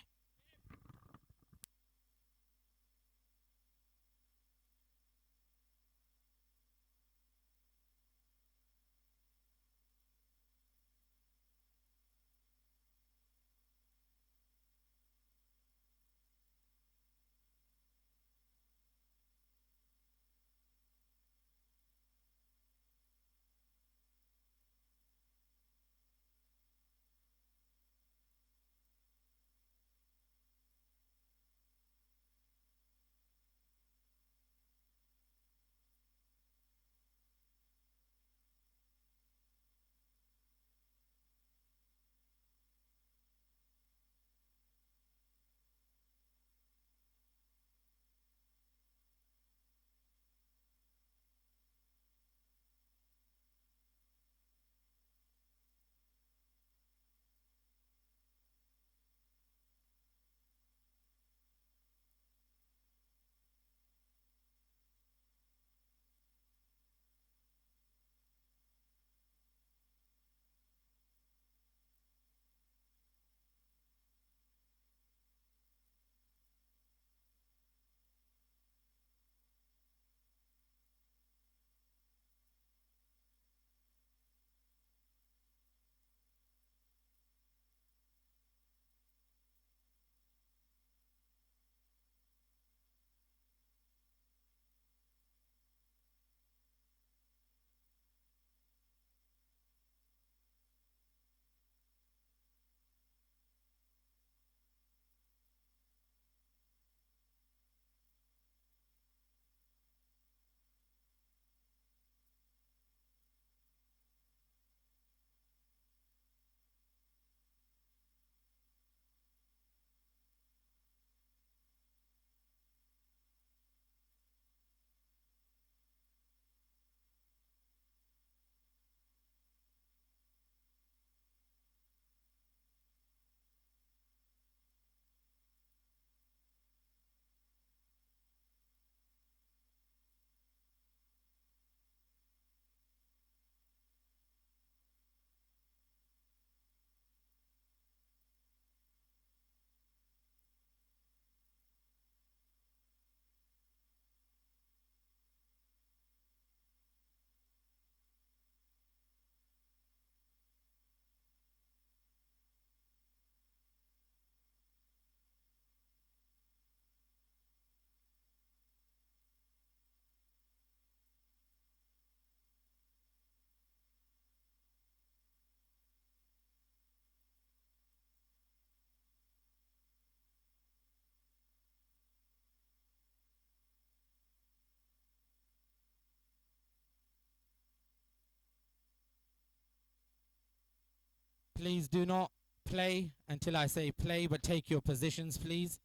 Please do not play until I say play, but take your positions, please,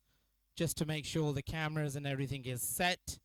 just to make sure the cameras and everything is set.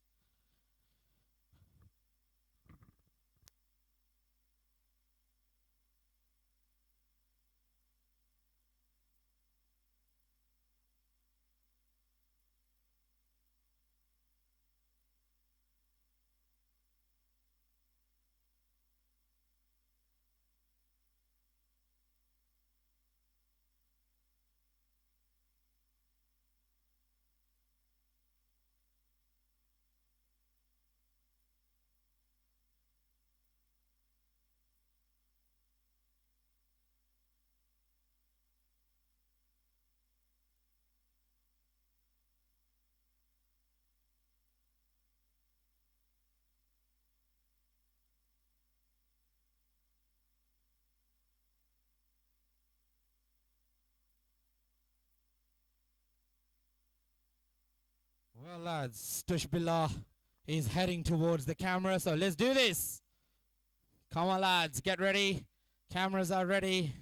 Well, lads, Stushbillah is heading towards the camera, so let's do this. Come on, lads, get ready. Cameras are ready.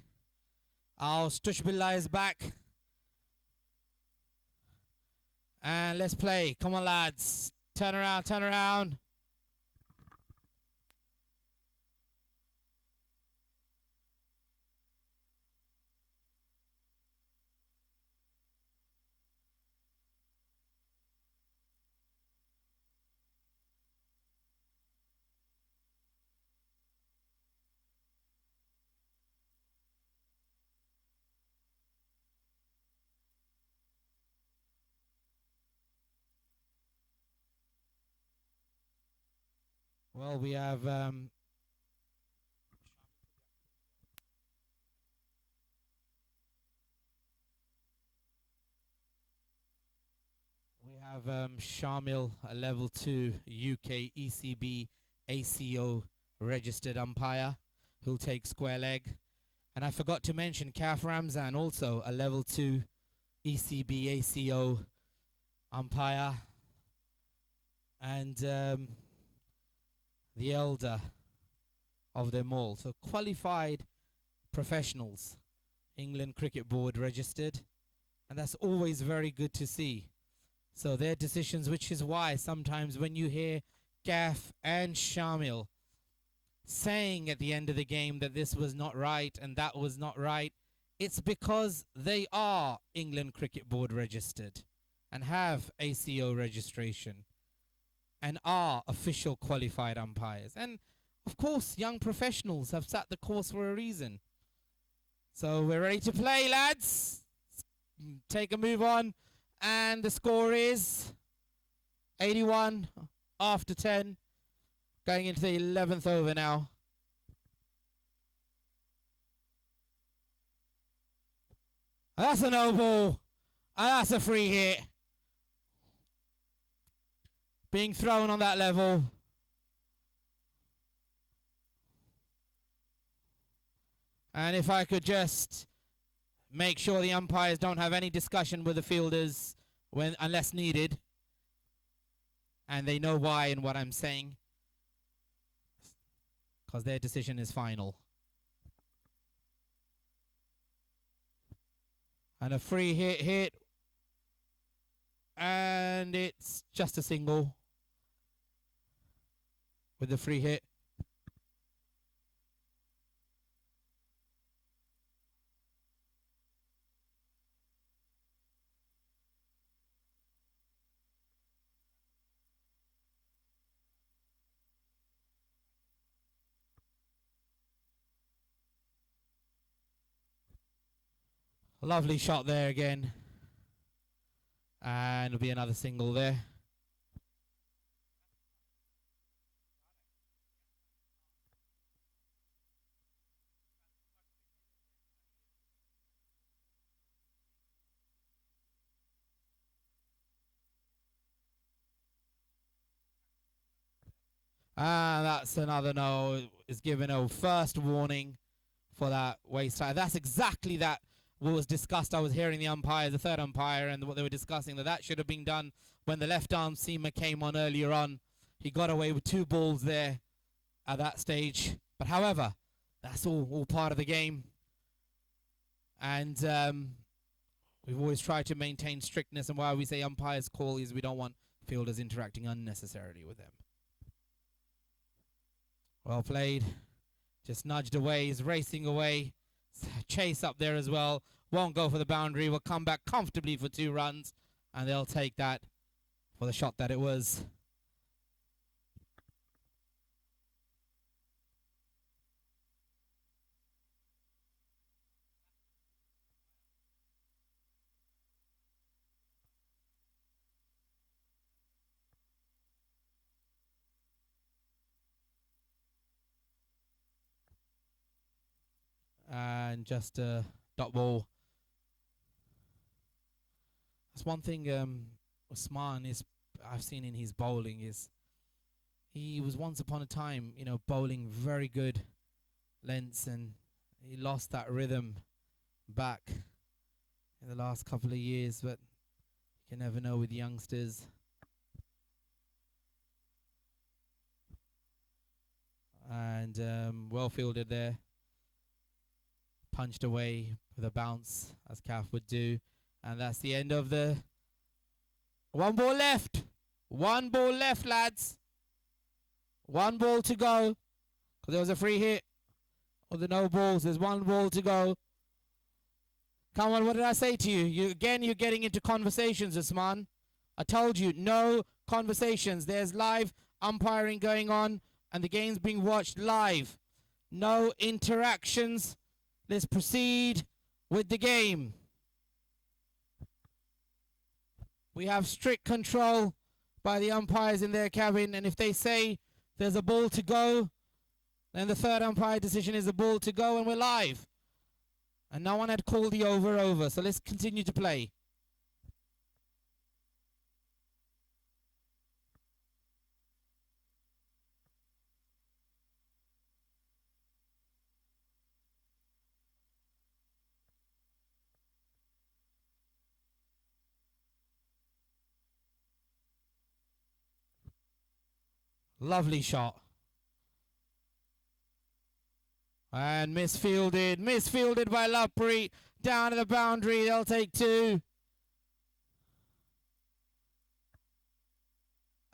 Our Stushbillah is back. And let's play. Come on, lads. Turn around, turn around. Well, we have Shamil, a level 2 UK ECB ACO registered umpire, who'll take square leg. And I forgot to mention Kaf Ramzan, also a level 2 ECB ACO umpire. And the elder of them all. So qualified professionals, England Cricket Board registered. And that's always very good to see. So their decisions, which is why sometimes when you hear Gaff and Shamil saying at the end of the game that this was not right and that was not right, it's because they are England Cricket Board registered and have ACO registration and are official qualified umpires. And of course, young professionals have set the course for a reason. So we're ready to play, lads. Take a move on. And the score is 81 after 10. Going into the 11th over now. That's a no ball. And that's a free hit. Being thrown on that level. And if I could just make sure the umpires don't have any discussion with the fielders unless needed. And they know why and what I'm saying. Because their decision is final. And a free hit. And it's just a single with the free hit. Lovely shot there again. And it'll be another single there. And that's another no. Is given a first warning for that waste time. That's exactly that what was discussed. I was hearing the umpire, the third umpire, and what they were discussing, that should have been done when the left arm seamer came on earlier on. He got away with 2 balls there at that stage. But however, that's all part of the game. And we've always tried to maintain strictness, and why we say umpires call is we don't want fielders interacting unnecessarily with them. Well played. Just nudged away. He's racing away. Chase up there as well. Won't go for the boundary. Will come back comfortably for 2 runs. And they'll take that for the shot that it was. And just a dot ball. That's one thing Usman is I've seen in his bowling is he was once upon a time, bowling very good lengths, and he lost that rhythm back in the last couple of years, but you can never know with youngsters. And well fielded there. Punched away with a bounce, as Caf would do. And that's the end of the 1 ball left. 1 ball left, lads. 1 ball to go. 'Cause there was a free hit. Or the no balls. There's 1 ball to go. Come on, what did I say to you? You're getting into conversations, Usman. I told you, no conversations. There's live umpiring going on, and the game's being watched live. No interactions. Let's proceed with the game. We have strict control by the umpires in their cabin, and if they say there's a ball to go, then the third umpire decision is a ball to go, and we're live. And no one had called the over, so let's continue to play. Lovely shot. And misfielded by Lapri. Down to the boundary, they'll take 2.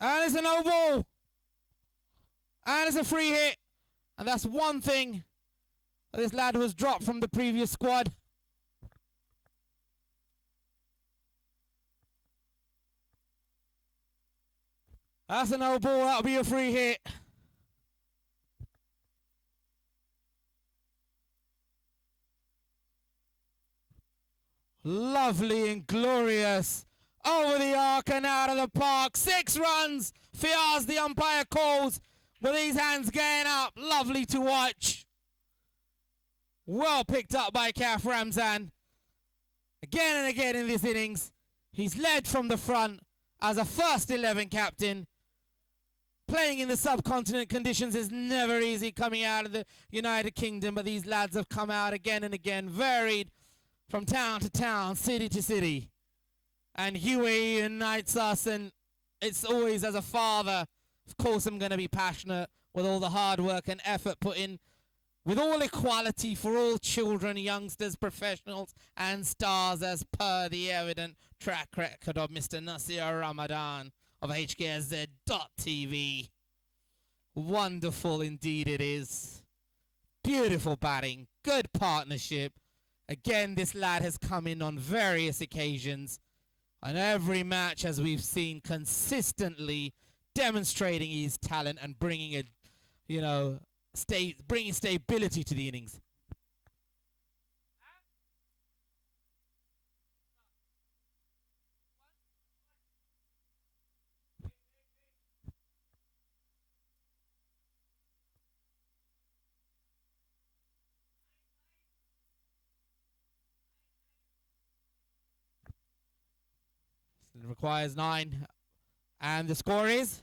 And it's a no ball. And it's a free hit. And that's one thing that this lad was dropped from the previous squad. That's a no ball. That'll be a free hit. Lovely and glorious. Over the arc and out of the park. 6 runs. Fiaz, the umpire, calls with these hands going up. Lovely to watch. Well picked up by Kaf Ramzan. Again and again in this innings. He's led from the front as a first 11 captain. Playing in the subcontinent conditions is never easy coming out of the United Kingdom, but these lads have come out again and again, varied from town to town, city to city. And UAE unites us, and it's always, as a father, of course I'm going to be passionate with all the hard work and effort put in, with all equality for all children, youngsters, professionals and stars, as per the evident track record of Mr. Nasir Ramadan of HKSZ.TV. Wonderful indeed it is. Beautiful batting, good partnership. Again, this lad has come in on various occasions. On every match, as we've seen, consistently demonstrating his talent and bringing bringing stability to the innings. It requires 9. And the score is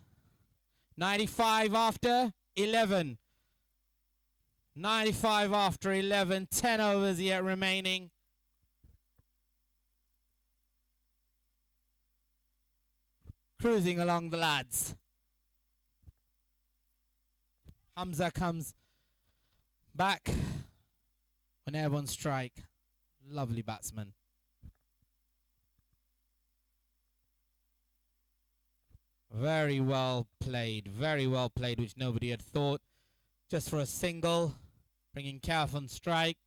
95 after 11. 95 after 11. 10 overs yet remaining. Cruising along the lads. Hamza comes back on airborne strike. Lovely batsman. Very well played, which nobody had thought. Just for a single, bringing Calf on strike.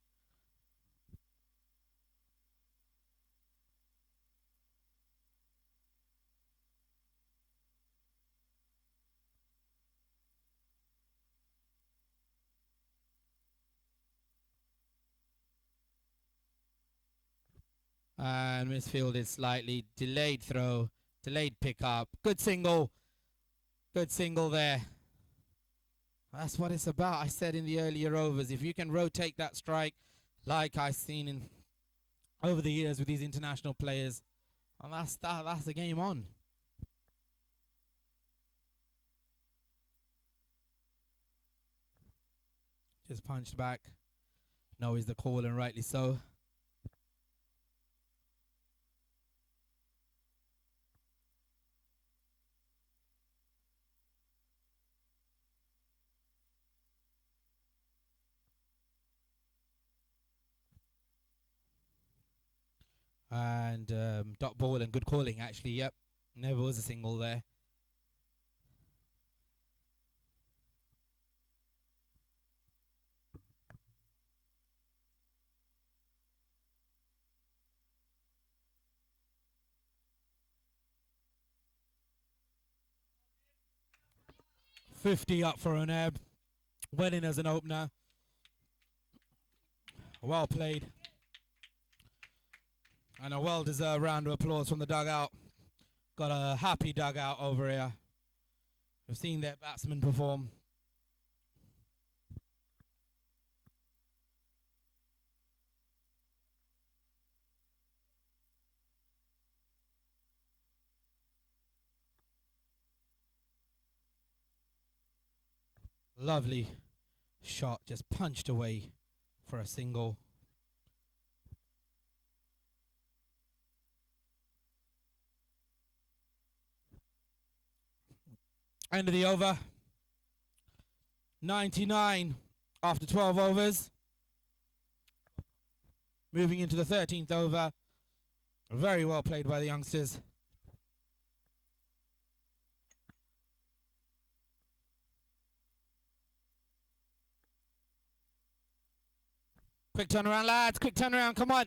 And misfielded slightly. Delayed throw. Delayed pickup. Good single. Good single there. That's what it's about. I said in the earlier overs, if you can rotate that strike like I've seen in over the years with these international players, and that's the game on. Just punched back. No is the call, and rightly so. And dot ball and good calling, actually. Yep. Never was a single there. $50 up for an ebb. Went in as an opener. Well played. And a well-deserved round of applause from the dugout. Got a happy dugout over here. We've seen their batsmen perform. Lovely shot, just punched away for a single. End of the over. 99 after 12 overs. Moving into the 13th over. Very well played by the youngsters. Quick turnaround, lads. Quick turnaround. Come on.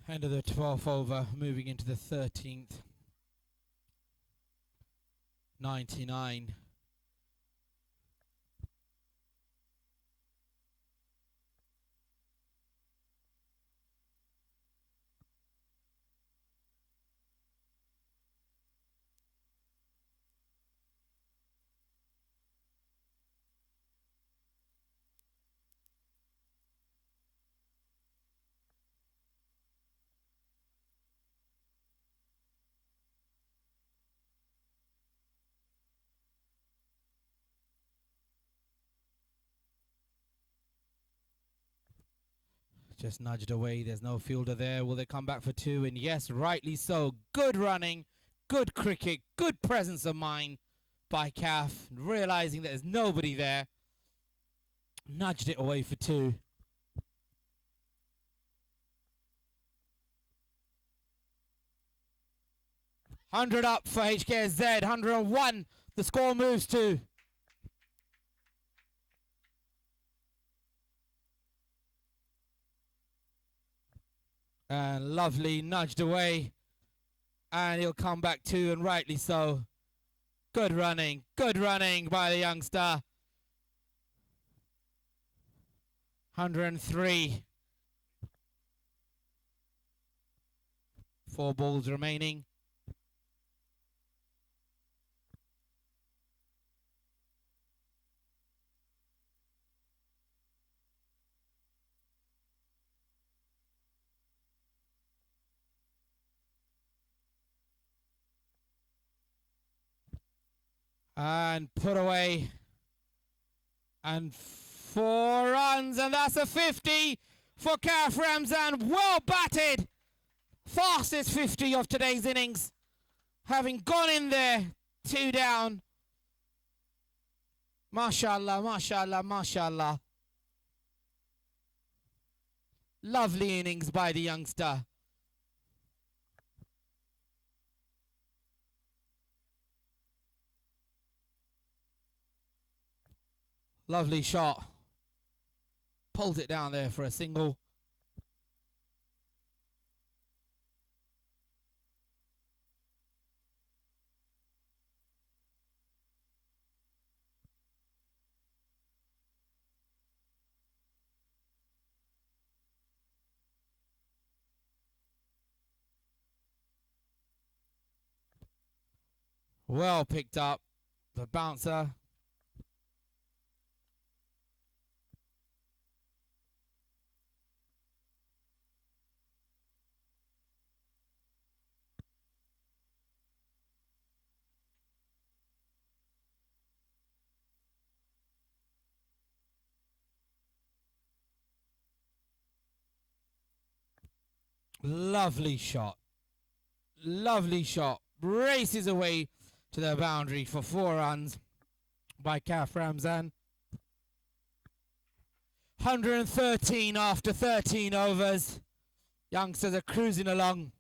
End of the 12th over. Moving into the 13th. 99. Just nudged away. There's no fielder there. Will they come back for two? And yes, rightly so. Good running, good cricket, good presence of mind by Calf. Realizing that there's nobody there. Nudged it away for two. $100 up for HKSZ. 101. The score moves to. And lovely nudged away. And he'll come back too, and rightly so. Good running by the youngster. 103. 4 balls remaining. And put away. And 4 runs, and that's a 50 for Kaf Ramzan. Well batted. Fastest 50 of today's innings. Having gone in there, 2 down. MashaAllah, MashaAllah, MashaAllah. Lovely innings by the youngster. Lovely shot. Pulls it down there for a single. Well picked up. The bouncer. Lovely shot. Lovely shot. Races away to the boundary for 4 runs by Kaf Ramzan. 113 after 13 overs. Youngsters are cruising along.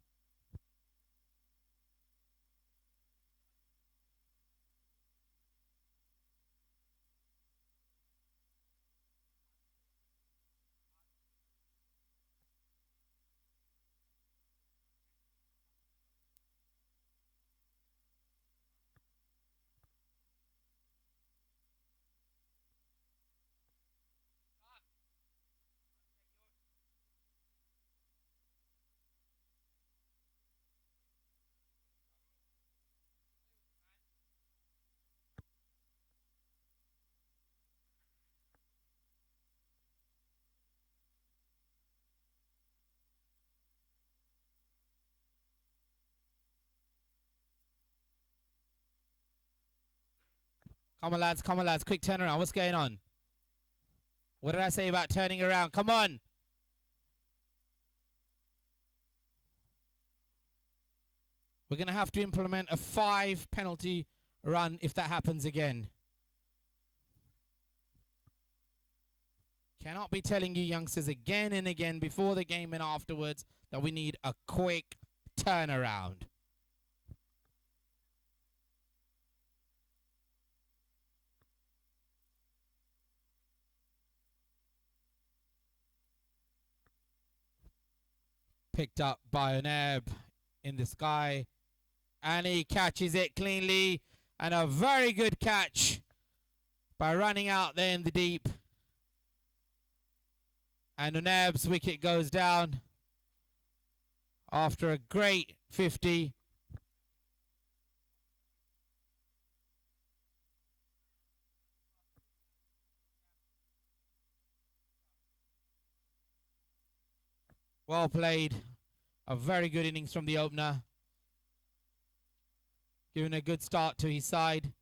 Come on lads, quick turnaround. What's going on? What did I say about turning around? Come on. We're going to have to implement a 5 penalty run if that happens again. Cannot be telling you youngsters again and again before the game and afterwards that we need a quick turnaround. Picked up by an ebb in the sky, and he catches it cleanly, and a very good catch by running out there in the deep. And Uneb's wicket goes down after a great 50. Well played. A very good innings from the opener. Giving a good start to his side.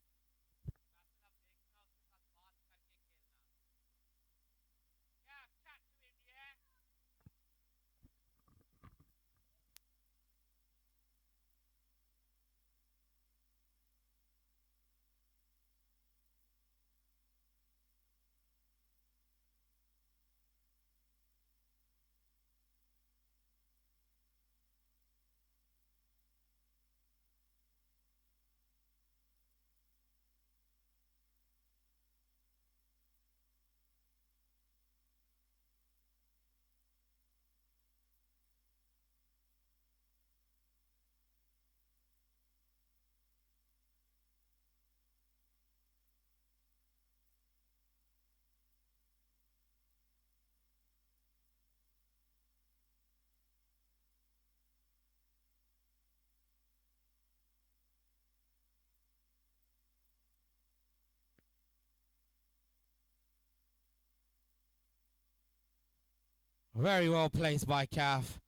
Very well placed by Kaf.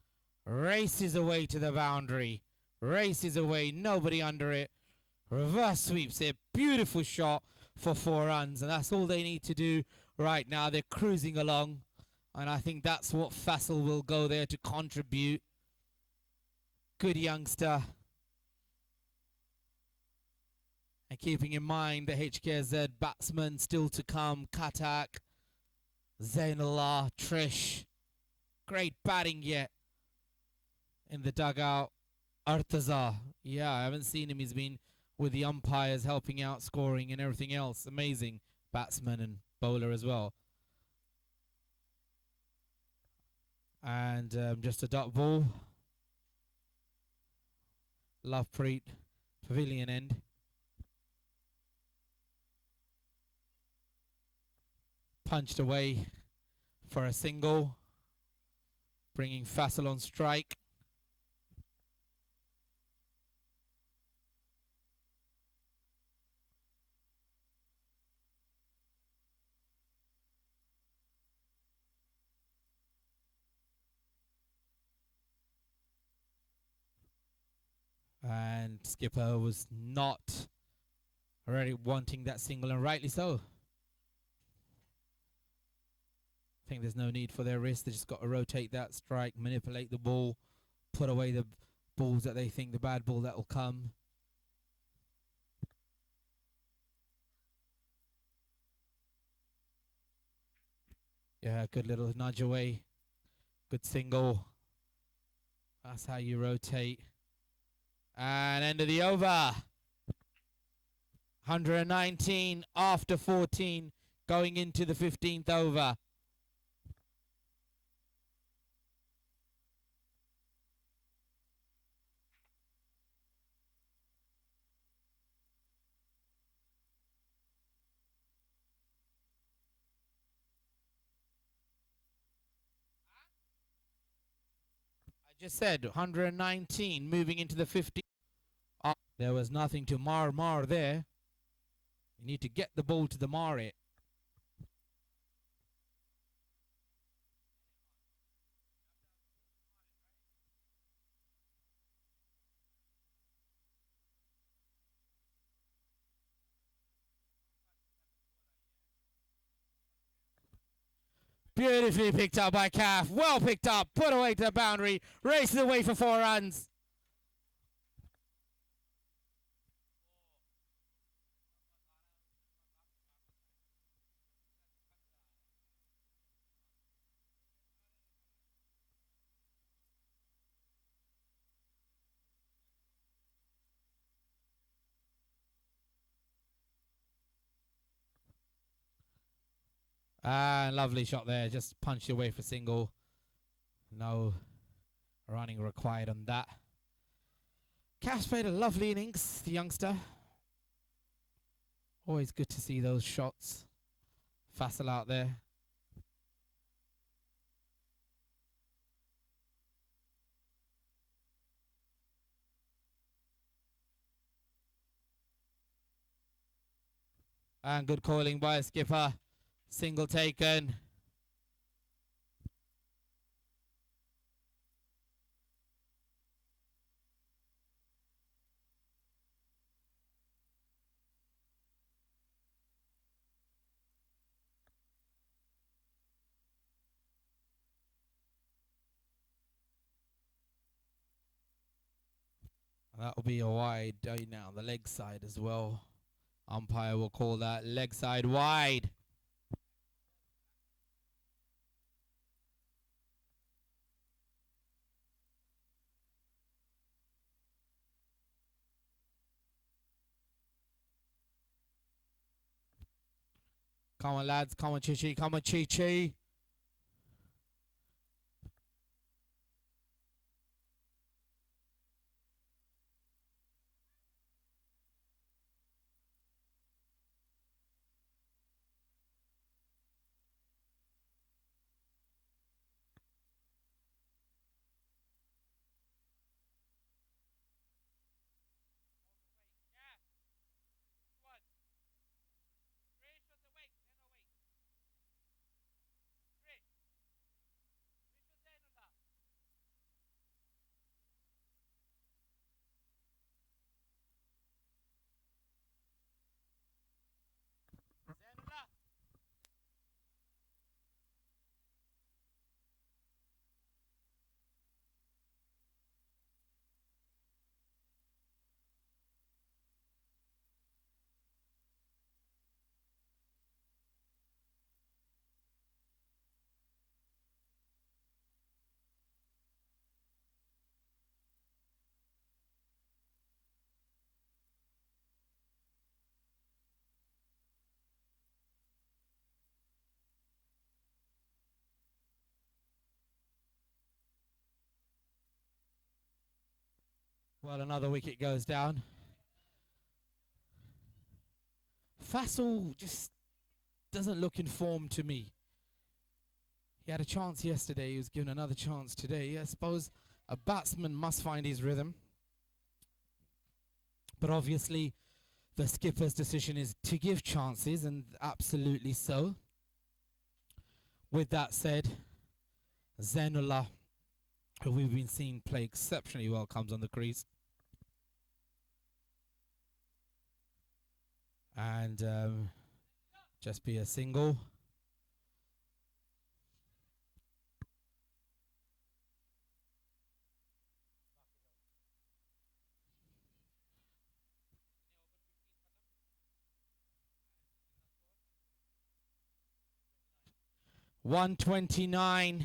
Races away to the boundary. Races away. Nobody under it. Reverse sweeps it. Beautiful shot for 4 runs. And that's all they need to do right now. They're cruising along. And I think that's what Fassel will go there to contribute. Good youngster. And keeping in mind the HKSZ batsmen still to come. Katak, Zainullah, Trish. Great batting yet in the dugout. Artaza. Yeah, I haven't seen him. He's been with the umpires helping out, scoring and everything else. Amazing batsman and bowler as well. And just a dot ball. Lovepreet, pavilion end. Punched away for a single, bringing Fassel on strike. And skipper was not already wanting that single, and rightly so. I think there's no need for their wrist. They just got to rotate that strike, manipulate the ball, put away the balls that they think, the bad ball that will come. Yeah, good little nudge away. Good single. That's how you rotate. And end of the over. 119 after 14, going into the 15th over. I just said 119 moving into the 15th. There was nothing to mar there. You need to get the ball to the mar it. Beautifully picked up by Calf. Well picked up. Put away to the boundary. Races away for 4 runs. Ah, lovely shot there. Just punched away for single. No running required on that. Calf's played a lovely innings, the youngster. Always good to see those shots. Fassel out there. And good calling by a skipper. Single taken. That will be a wide now, the leg side as well. Umpire will call that leg side wide. Come on, lads. Come on, Chi-Chi. Come on, Chi-Chi. Well, another wicket goes down. Faisal just doesn't look in form to me. He had a chance yesterday. He was given another chance today. I suppose a batsman must find his rhythm. But obviously, the skipper's decision is to give chances, and absolutely so. With that said, Zainullah, who we've been seeing play exceptionally well, comes on the crease. And just be a single. $129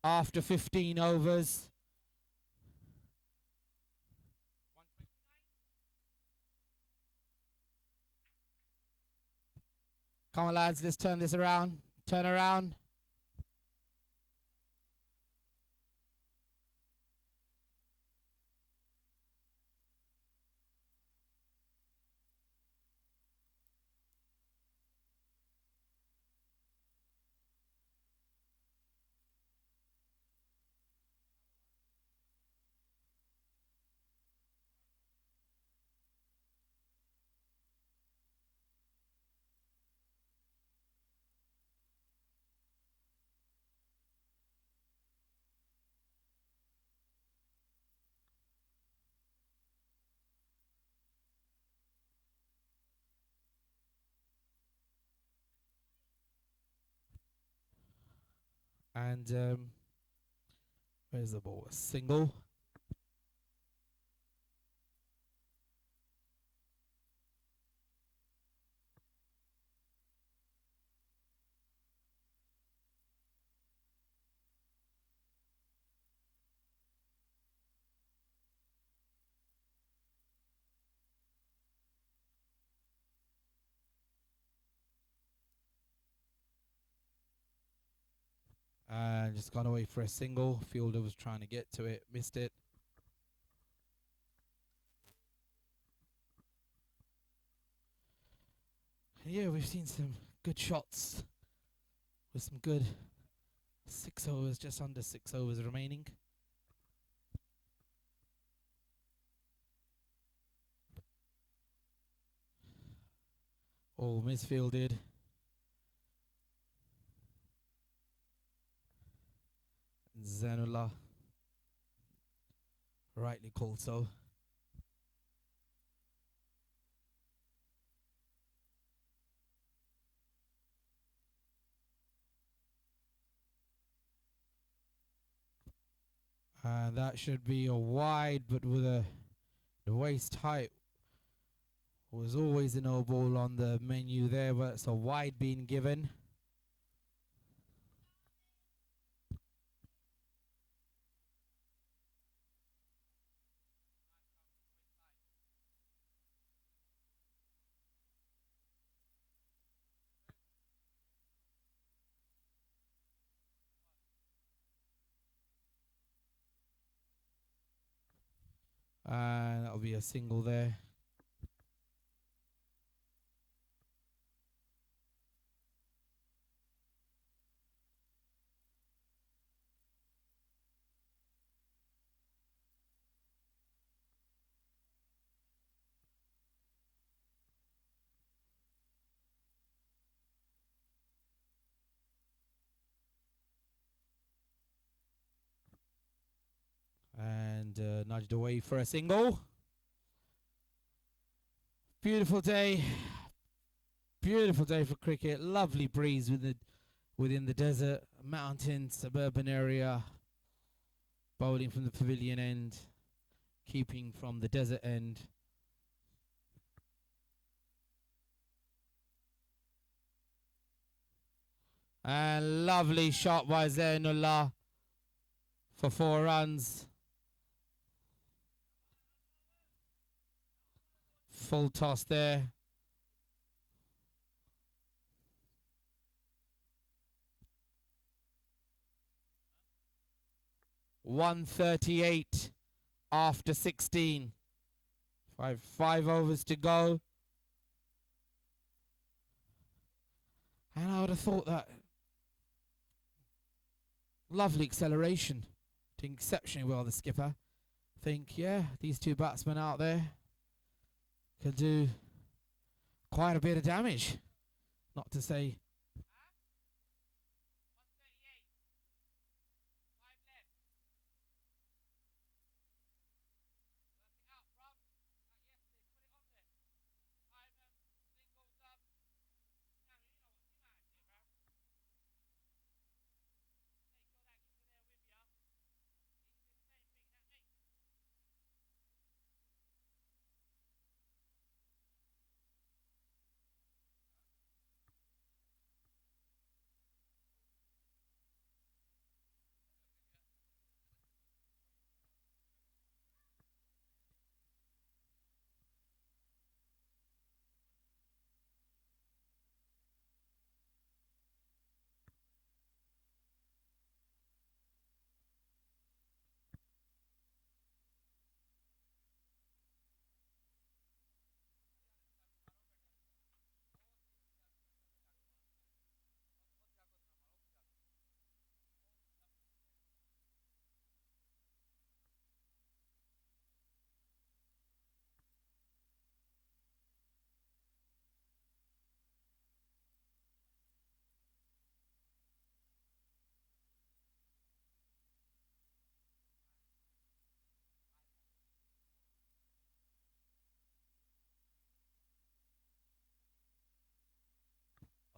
after 15 overs. Come on, lads, let's turn this around. Turn around. And where's the ball? A single. And just gone away for a single. Fielder was trying to get to it, missed it. Yeah, we've seen some good shots with some good 6 overs, just under 6 overs remaining. All misfielded. Zainullah rightly called so. And that should be a wide, but with the waist height was always a no ball on the menu there, but it's a wide being given. And that'll be a single there. And nudged away for a single. Beautiful day. Beautiful day for cricket. Lovely breeze within the desert, mountain, suburban area. Bowling from the pavilion end, keeping from the desert end. And lovely shot by Zainullah for 4 runs. Full toss there. $138 after 16. Five overs to go. And I would have thought that lovely acceleration. Doing exceptionally well, the skipper. Think, yeah, these two batsmen out there could do quite a bit of damage. Not to say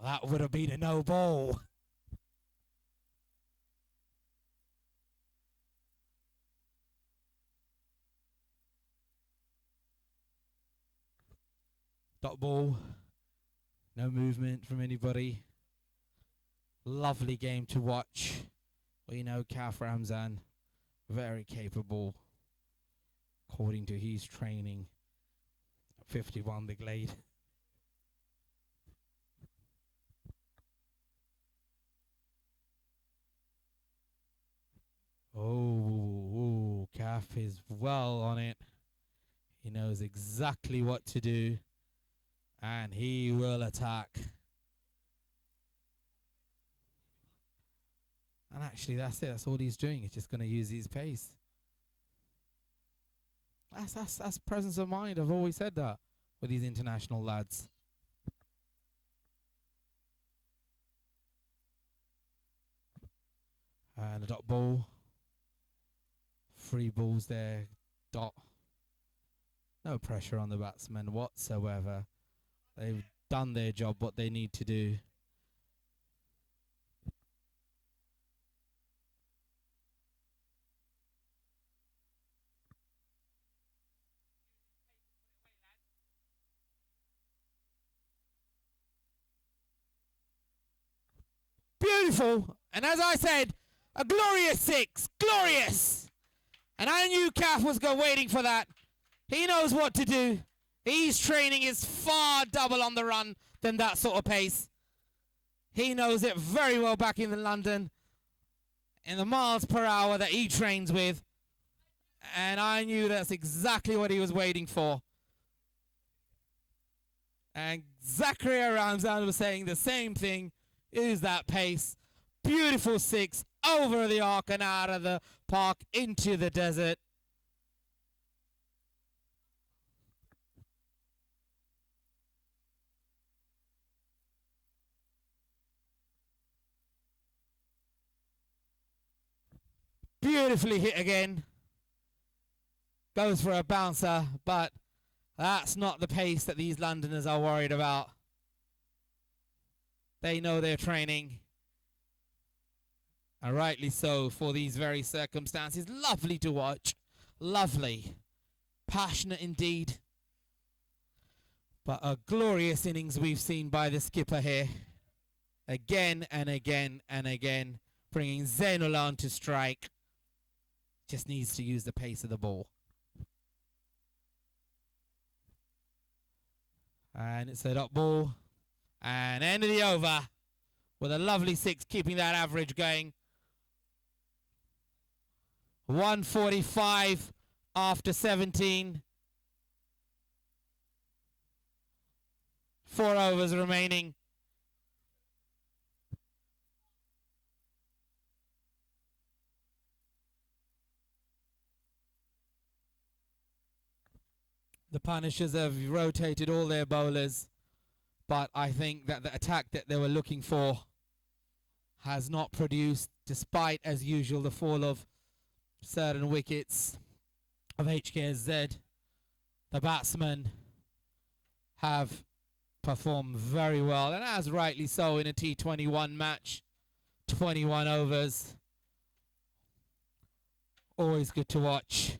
that would have been a no ball. Dot ball. No movement from anybody. Lovely game to watch. We know Kaf Ramzan, very capable, according to his training. 51 the Glade. Oh, Kaf is well on it. He knows exactly what to do. And he will attack. And actually, that's it. That's all he's doing. He's just going to use his pace. That's presence of mind. I've always said that with these international lads. And a dot ball. 3 balls there. Dot. No pressure on the batsmen whatsoever. They've done their job, what they need to do. Beautiful. And as I said, a glorious 6. Glorious. And I knew Kaf was waiting for that. He knows what to do. His training is far double on the run than that sort of pace. He knows it very well back in London, in the miles per hour that he trains with. And I knew that's exactly what he was waiting for. And Zakaria Ramzan was saying the same thing. Is that pace. Beautiful 6 over the arc and out of the park into the desert. Beautifully hit again. Goes for a bouncer, but that's not the pace that these Londoners are worried about. They know their training. And rightly so for these very circumstances. Lovely to watch. Lovely. Passionate indeed. But a glorious innings we've seen by the skipper here. Again and again and again. Bringing Zainul on to strike. Just needs to use the pace of the ball. And it's a dot ball. And end of the over with a lovely 6, keeping that average going. 145 after 17. 4 overs remaining. The Punishers have rotated all their bowlers, but I think that the attack that they were looking for has not produced, despite, as usual, the fall of certain wickets of HKSZ. The batsmen have performed very well, and as rightly so in a T21 match. 21 overs. Always good to watch.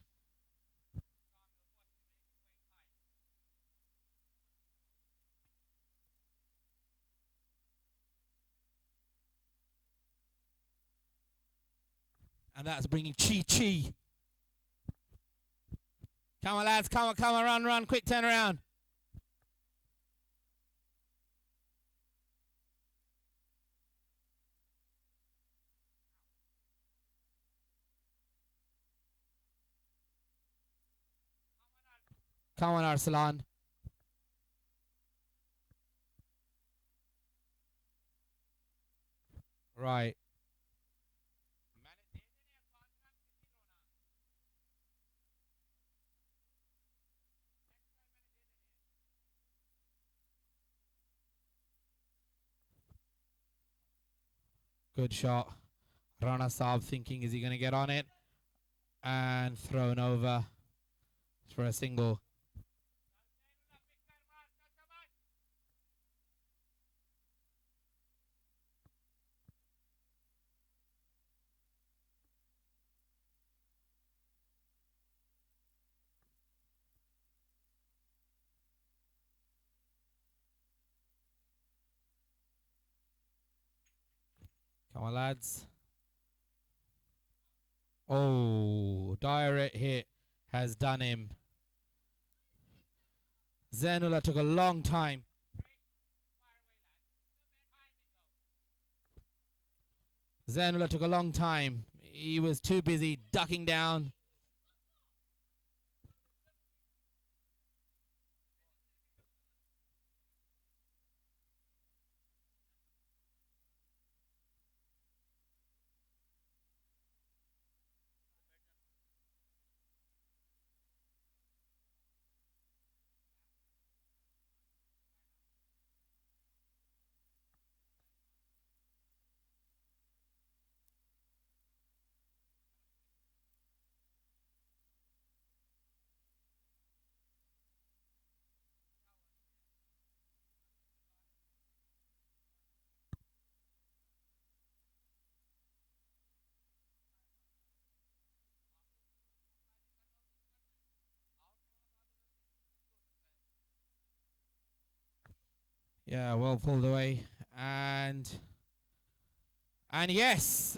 And that's bringing Chi. Come on, lads. Come on, run. Quick turnaround. Come on, Arsalan. Right. Good shot. Rana Saab thinking, is he going to get on it? And thrown over for a single. Come on, lads. Oh, direct hit has done him. Zainullah took a long time. Zainullah took a long time. He was too busy ducking down. Yeah, well pulled away. And yes.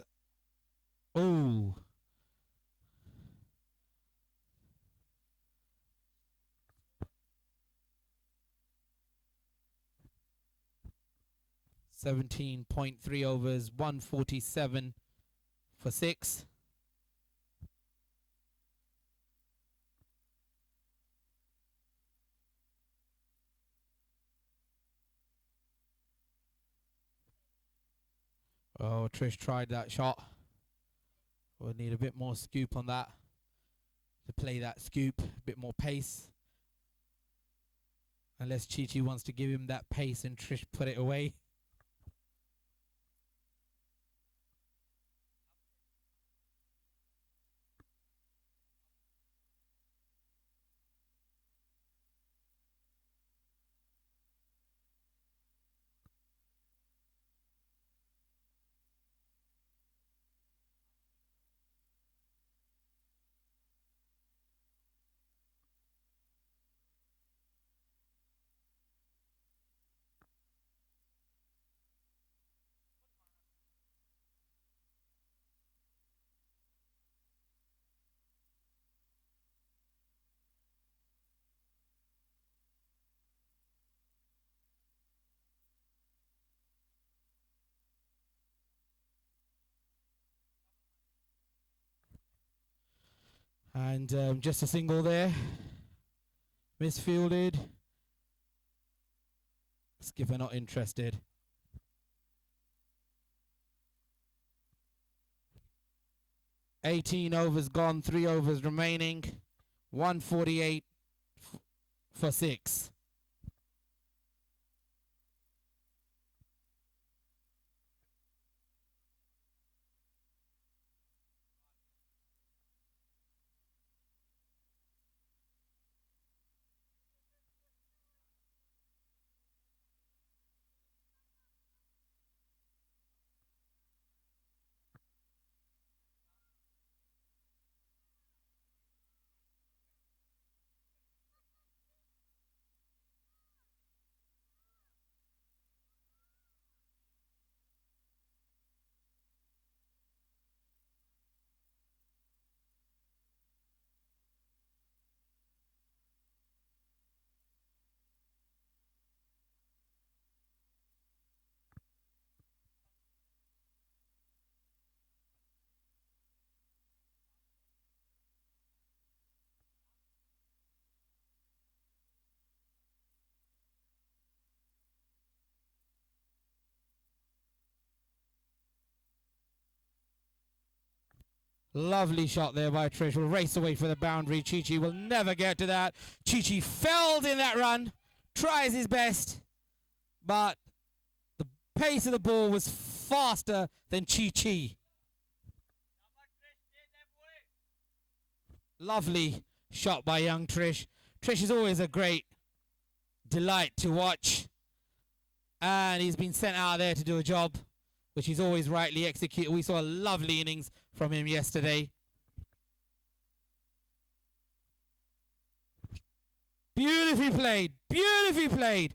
Ooh. .3 overs, 147 for 6. Oh, Trish tried that shot. We'll need a bit more scoop on that to play that scoop, a bit more pace. Unless Chi wants to give him that pace and Trish put it away. And just a single there. Misfielded. Skipper not interested. $18 overs gone, 3 overs remaining. 148 for 6. Lovely shot there by Trish. Will race away for the boundary. Chi-Chi will never get to that. Chi-Chi failed in that run. Tries his best. But the pace of the ball was faster than Chi-Chi. Lovely shot by young Trish. Trish is always a great delight to watch. And he's been sent out there to do a job, which he's always rightly executed. We saw a lovely innings from him yesterday. Beautifully played. Beautifully played.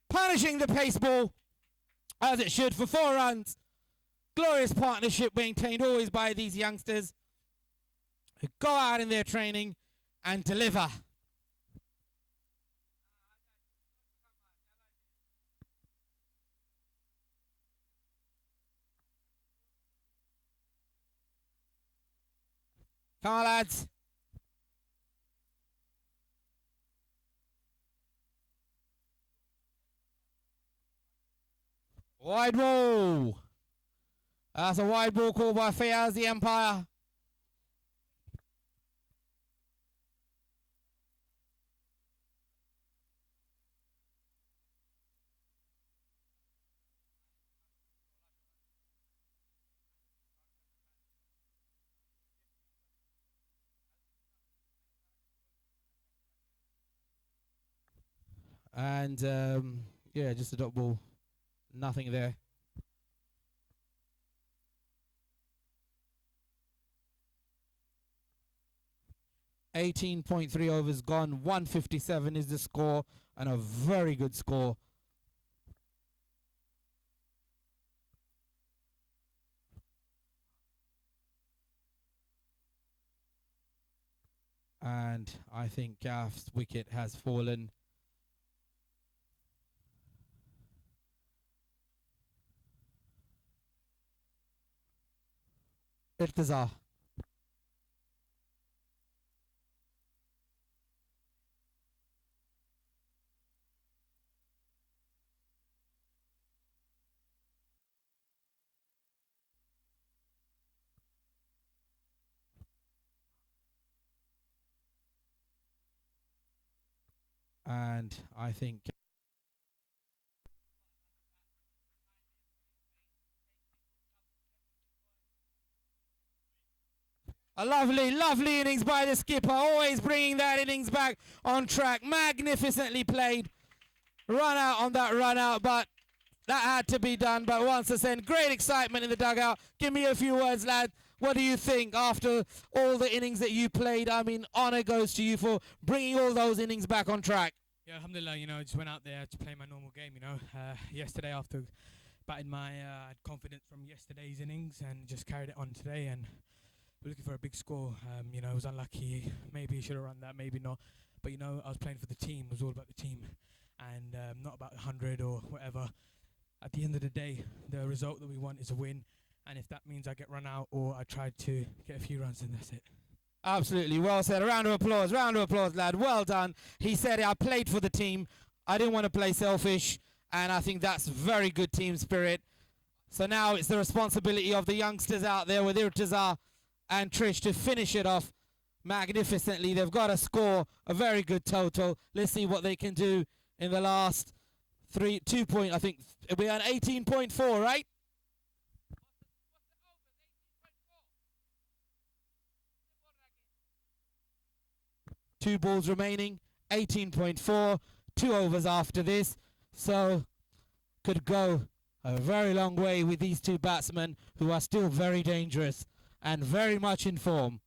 Punishing the pace ball as it should for 4 runs. Glorious partnership maintained always by these youngsters who go out in their training and deliver. Come on, lads. Wide ball. That's a wide ball called by Fayaz, the umpire. And yeah, just a dot ball. Nothing there. .3 overs gone. 157 is the score, and a very good score. And I think Gaff's wicket has fallen. Irtazar. And I think a lovely, lovely innings by the skipper, always bringing that innings back on track. Magnificently played. Run out on that run out, but that had to be done. But once again, great excitement in the dugout. Give me a few words, lad. What do you think after all the innings that you played? I mean, honour goes to you for bringing all those innings back on track. Yeah, alhamdulillah, I just went out there to play my normal game, Yesterday after batting I had confidence from yesterday's innings and just carried it on today, and we're looking for a big score. It was unlucky. Maybe he should have run that, maybe not. But, I was playing for the team. It was all about the team and not about 100 or whatever. At the end of the day, the result that we want is a win. And if that means I get run out or I try to get a few runs, then that's it. Absolutely. Well said. A round of applause. Round of applause, lad. Well done. He said, I played for the team. I didn't want to play selfish. And I think that's very good team spirit. So now it's the responsibility of the youngsters out there with Irtaza and Trish to finish it off magnificently. They've got to score a very good total. Let's see what they can do in the last 2 point. I think it'll be an 18.4, right? Two balls remaining, 18.4, 2 overs after this. So could go a very long way with these two batsmen who are still very dangerous and very much in form.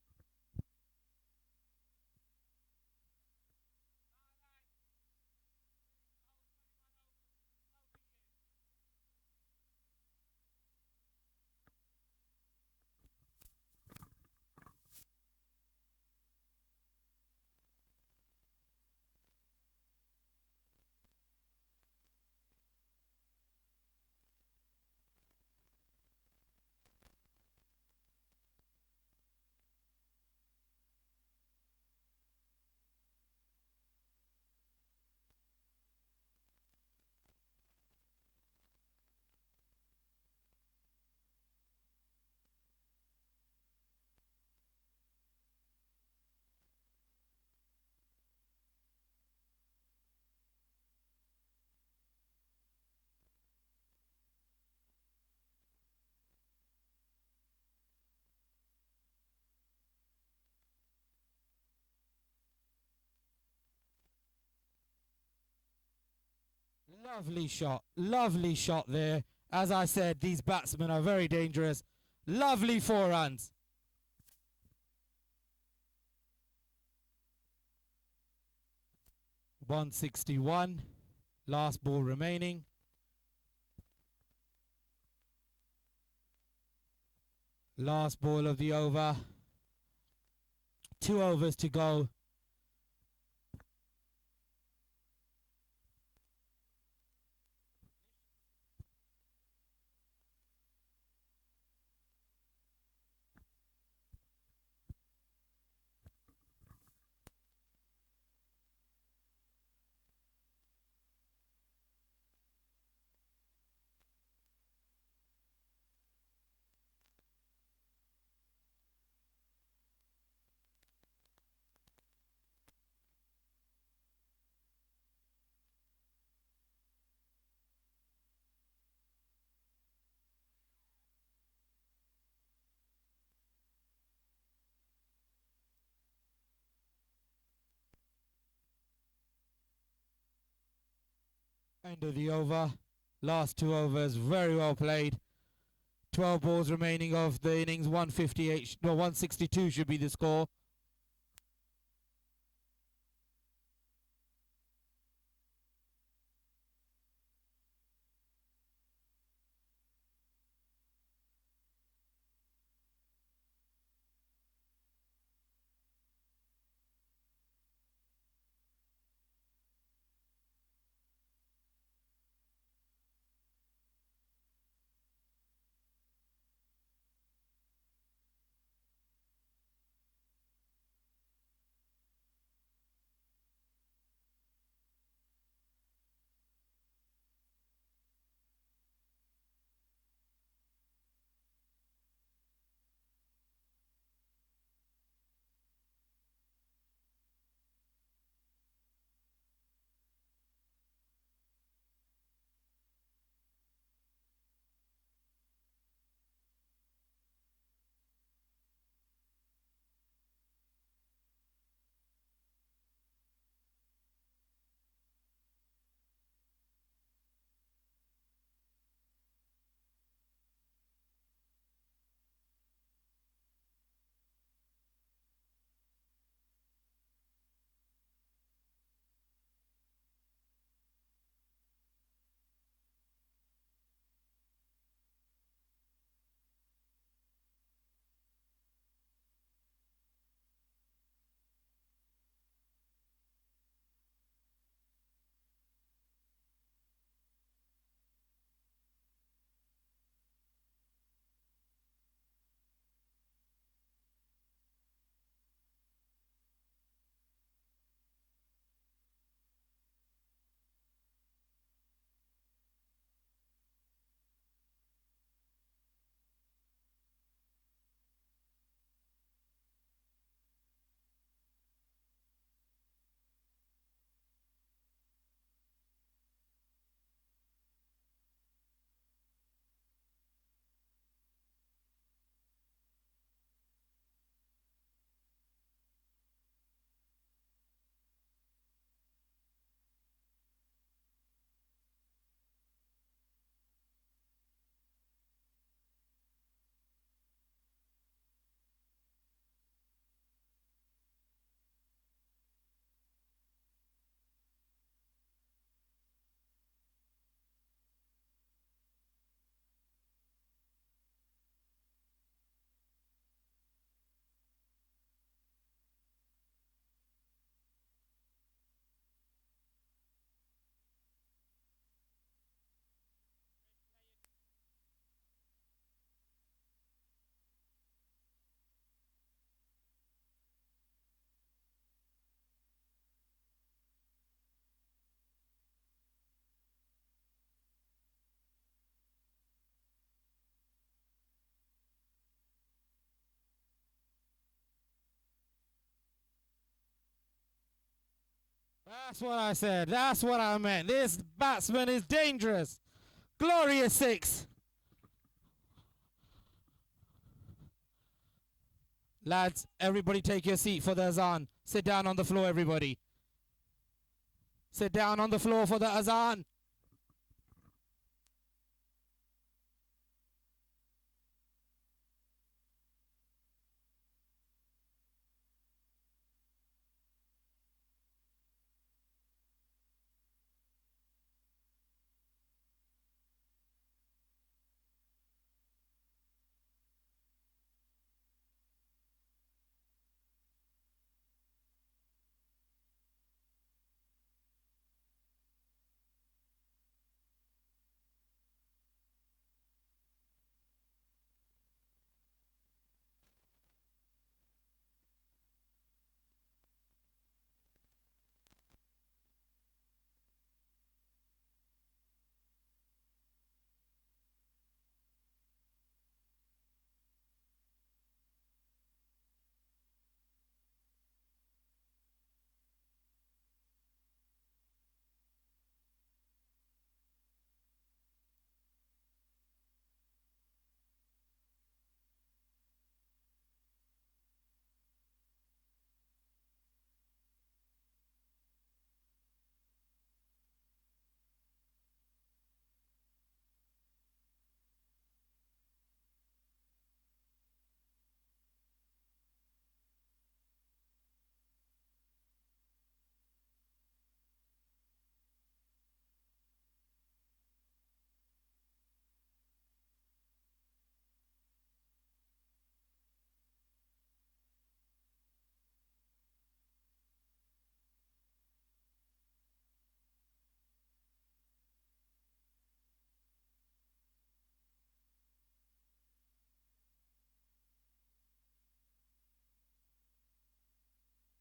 Lovely shot there. As I said, these batsmen are very dangerous. Lovely 4 runs. .161, last ball remaining. Last ball of the over. 2 overs to go. End of the over. Last 2 overs, very well played. 12 balls remaining of the innings. 158, no, 162 should be the score. That's what I said. That's what I meant. This batsman is dangerous. Glorious six. Lads, everybody take your seat for the azan. Sit down on the floor, everybody. Sit down on the floor for the azan.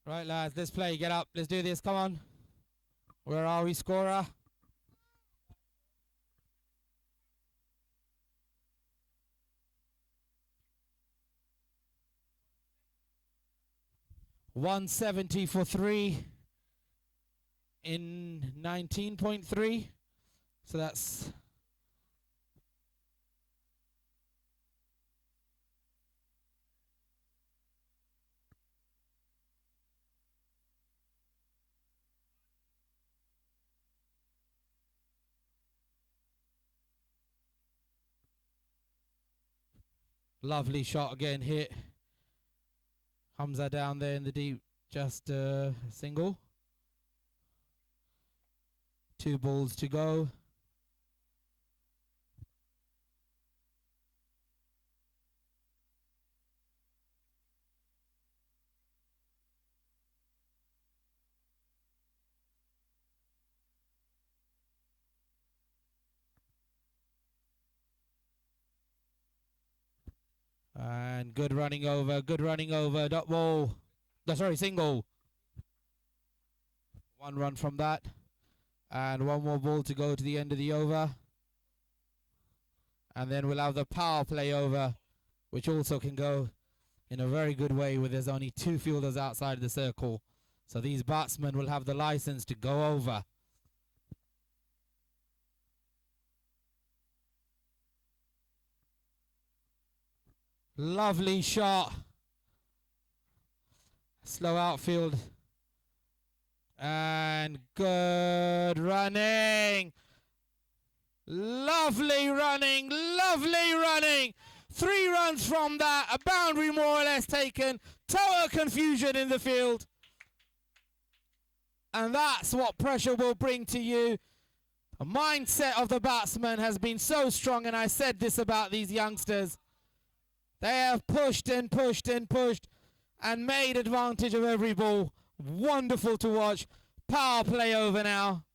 Right, lads, let's play. Get up. Let's do this. Come on. Where are we, scorer? .170 for 3 in 19.3. So that's lovely shot again. Hit Hamza down there in the deep. Just single. 2 balls to go. And good running over. Good running over. Dot ball. No, sorry, single. 1 run from that. And 1 more ball to go to the end of the over. And then we'll have the power play over, which also can go in a very good way where there's only 2 fielders outside the circle. So these batsmen will have the license to go over. Lovely shot. Slow outfield. And good running. Lovely running. Lovely running. 3 runs from that. A boundary more or less taken. Total confusion in the field. And that's what pressure will bring to you. The mindset of the batsman has been so strong, and I said this about these youngsters. They have pushed and pushed and pushed and made advantage of every ball. Wonderful to watch. Power play over now.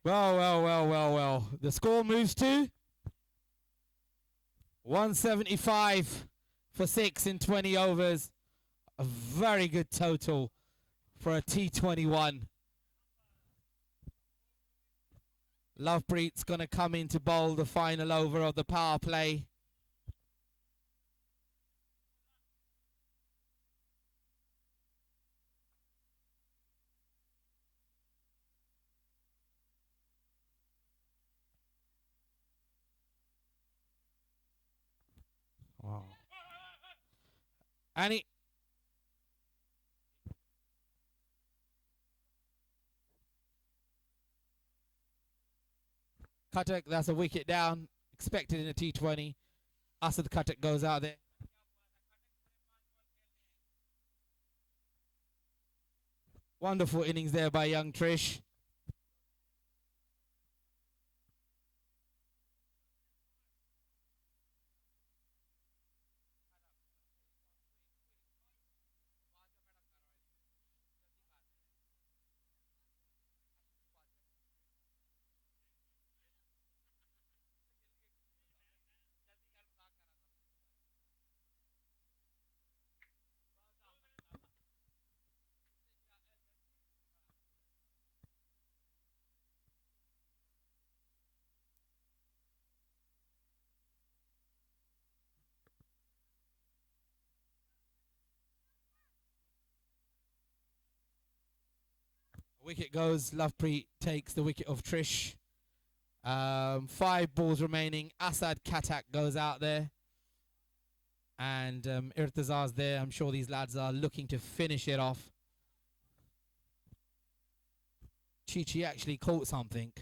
Well. The score moves to 175 for 6 in 20 overs. A very good total for a T21. Lovepreet's going to come in to bowl the final over of the power play. Wow. And Katak, that's a wicket down. Expected in a T20. Asad Katak goes out there. Wonderful innings there by young Trish. Wicket goes. Lovepreet takes the wicket of Trish. 5 balls remaining. Asad Katak goes out there. And Irtazar's there. I'm sure these lads are looking to finish it off. Chichi actually caught something.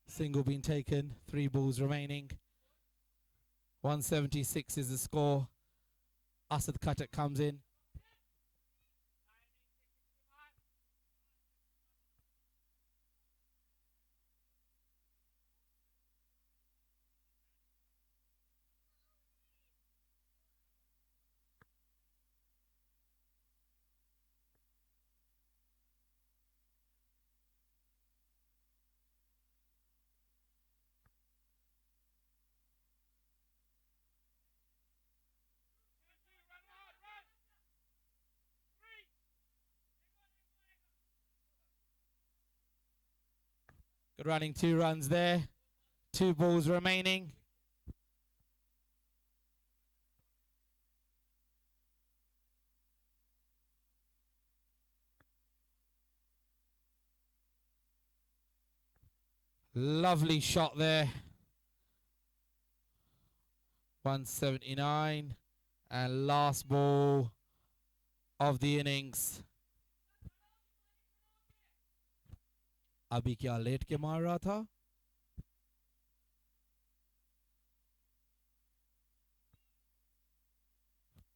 Single being taken. 3 balls remaining. 176 is the score. Asad Katak comes in. Good running, 2 runs there. 2 balls remaining. Lovely shot there. 179. And last ball of the innings. अभी क्या late के मार रहा था?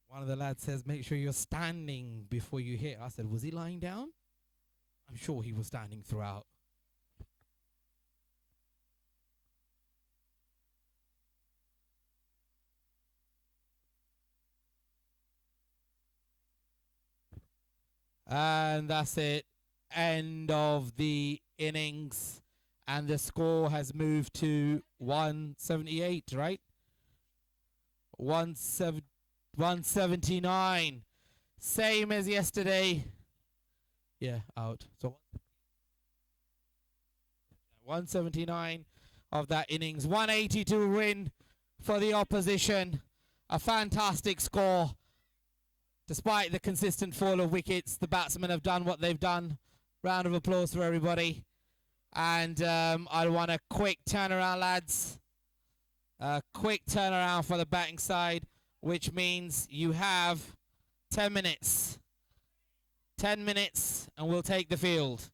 One of the lads says, make sure you're standing before you hit. I said, was he lying down? I'm sure he was standing throughout. And that's it. End of the innings. And the score has moved to 178, right? 179. Same as yesterday. Yeah, out. So 179 of that innings. 182 win for the opposition. A fantastic score. Despite the consistent fall of wickets, the batsmen have done what they've done. Round of applause for everybody. And I want a quick turnaround, lads. A quick turnaround for the batting side, which means you have 10 minutes. 10 minutes and we'll take the field.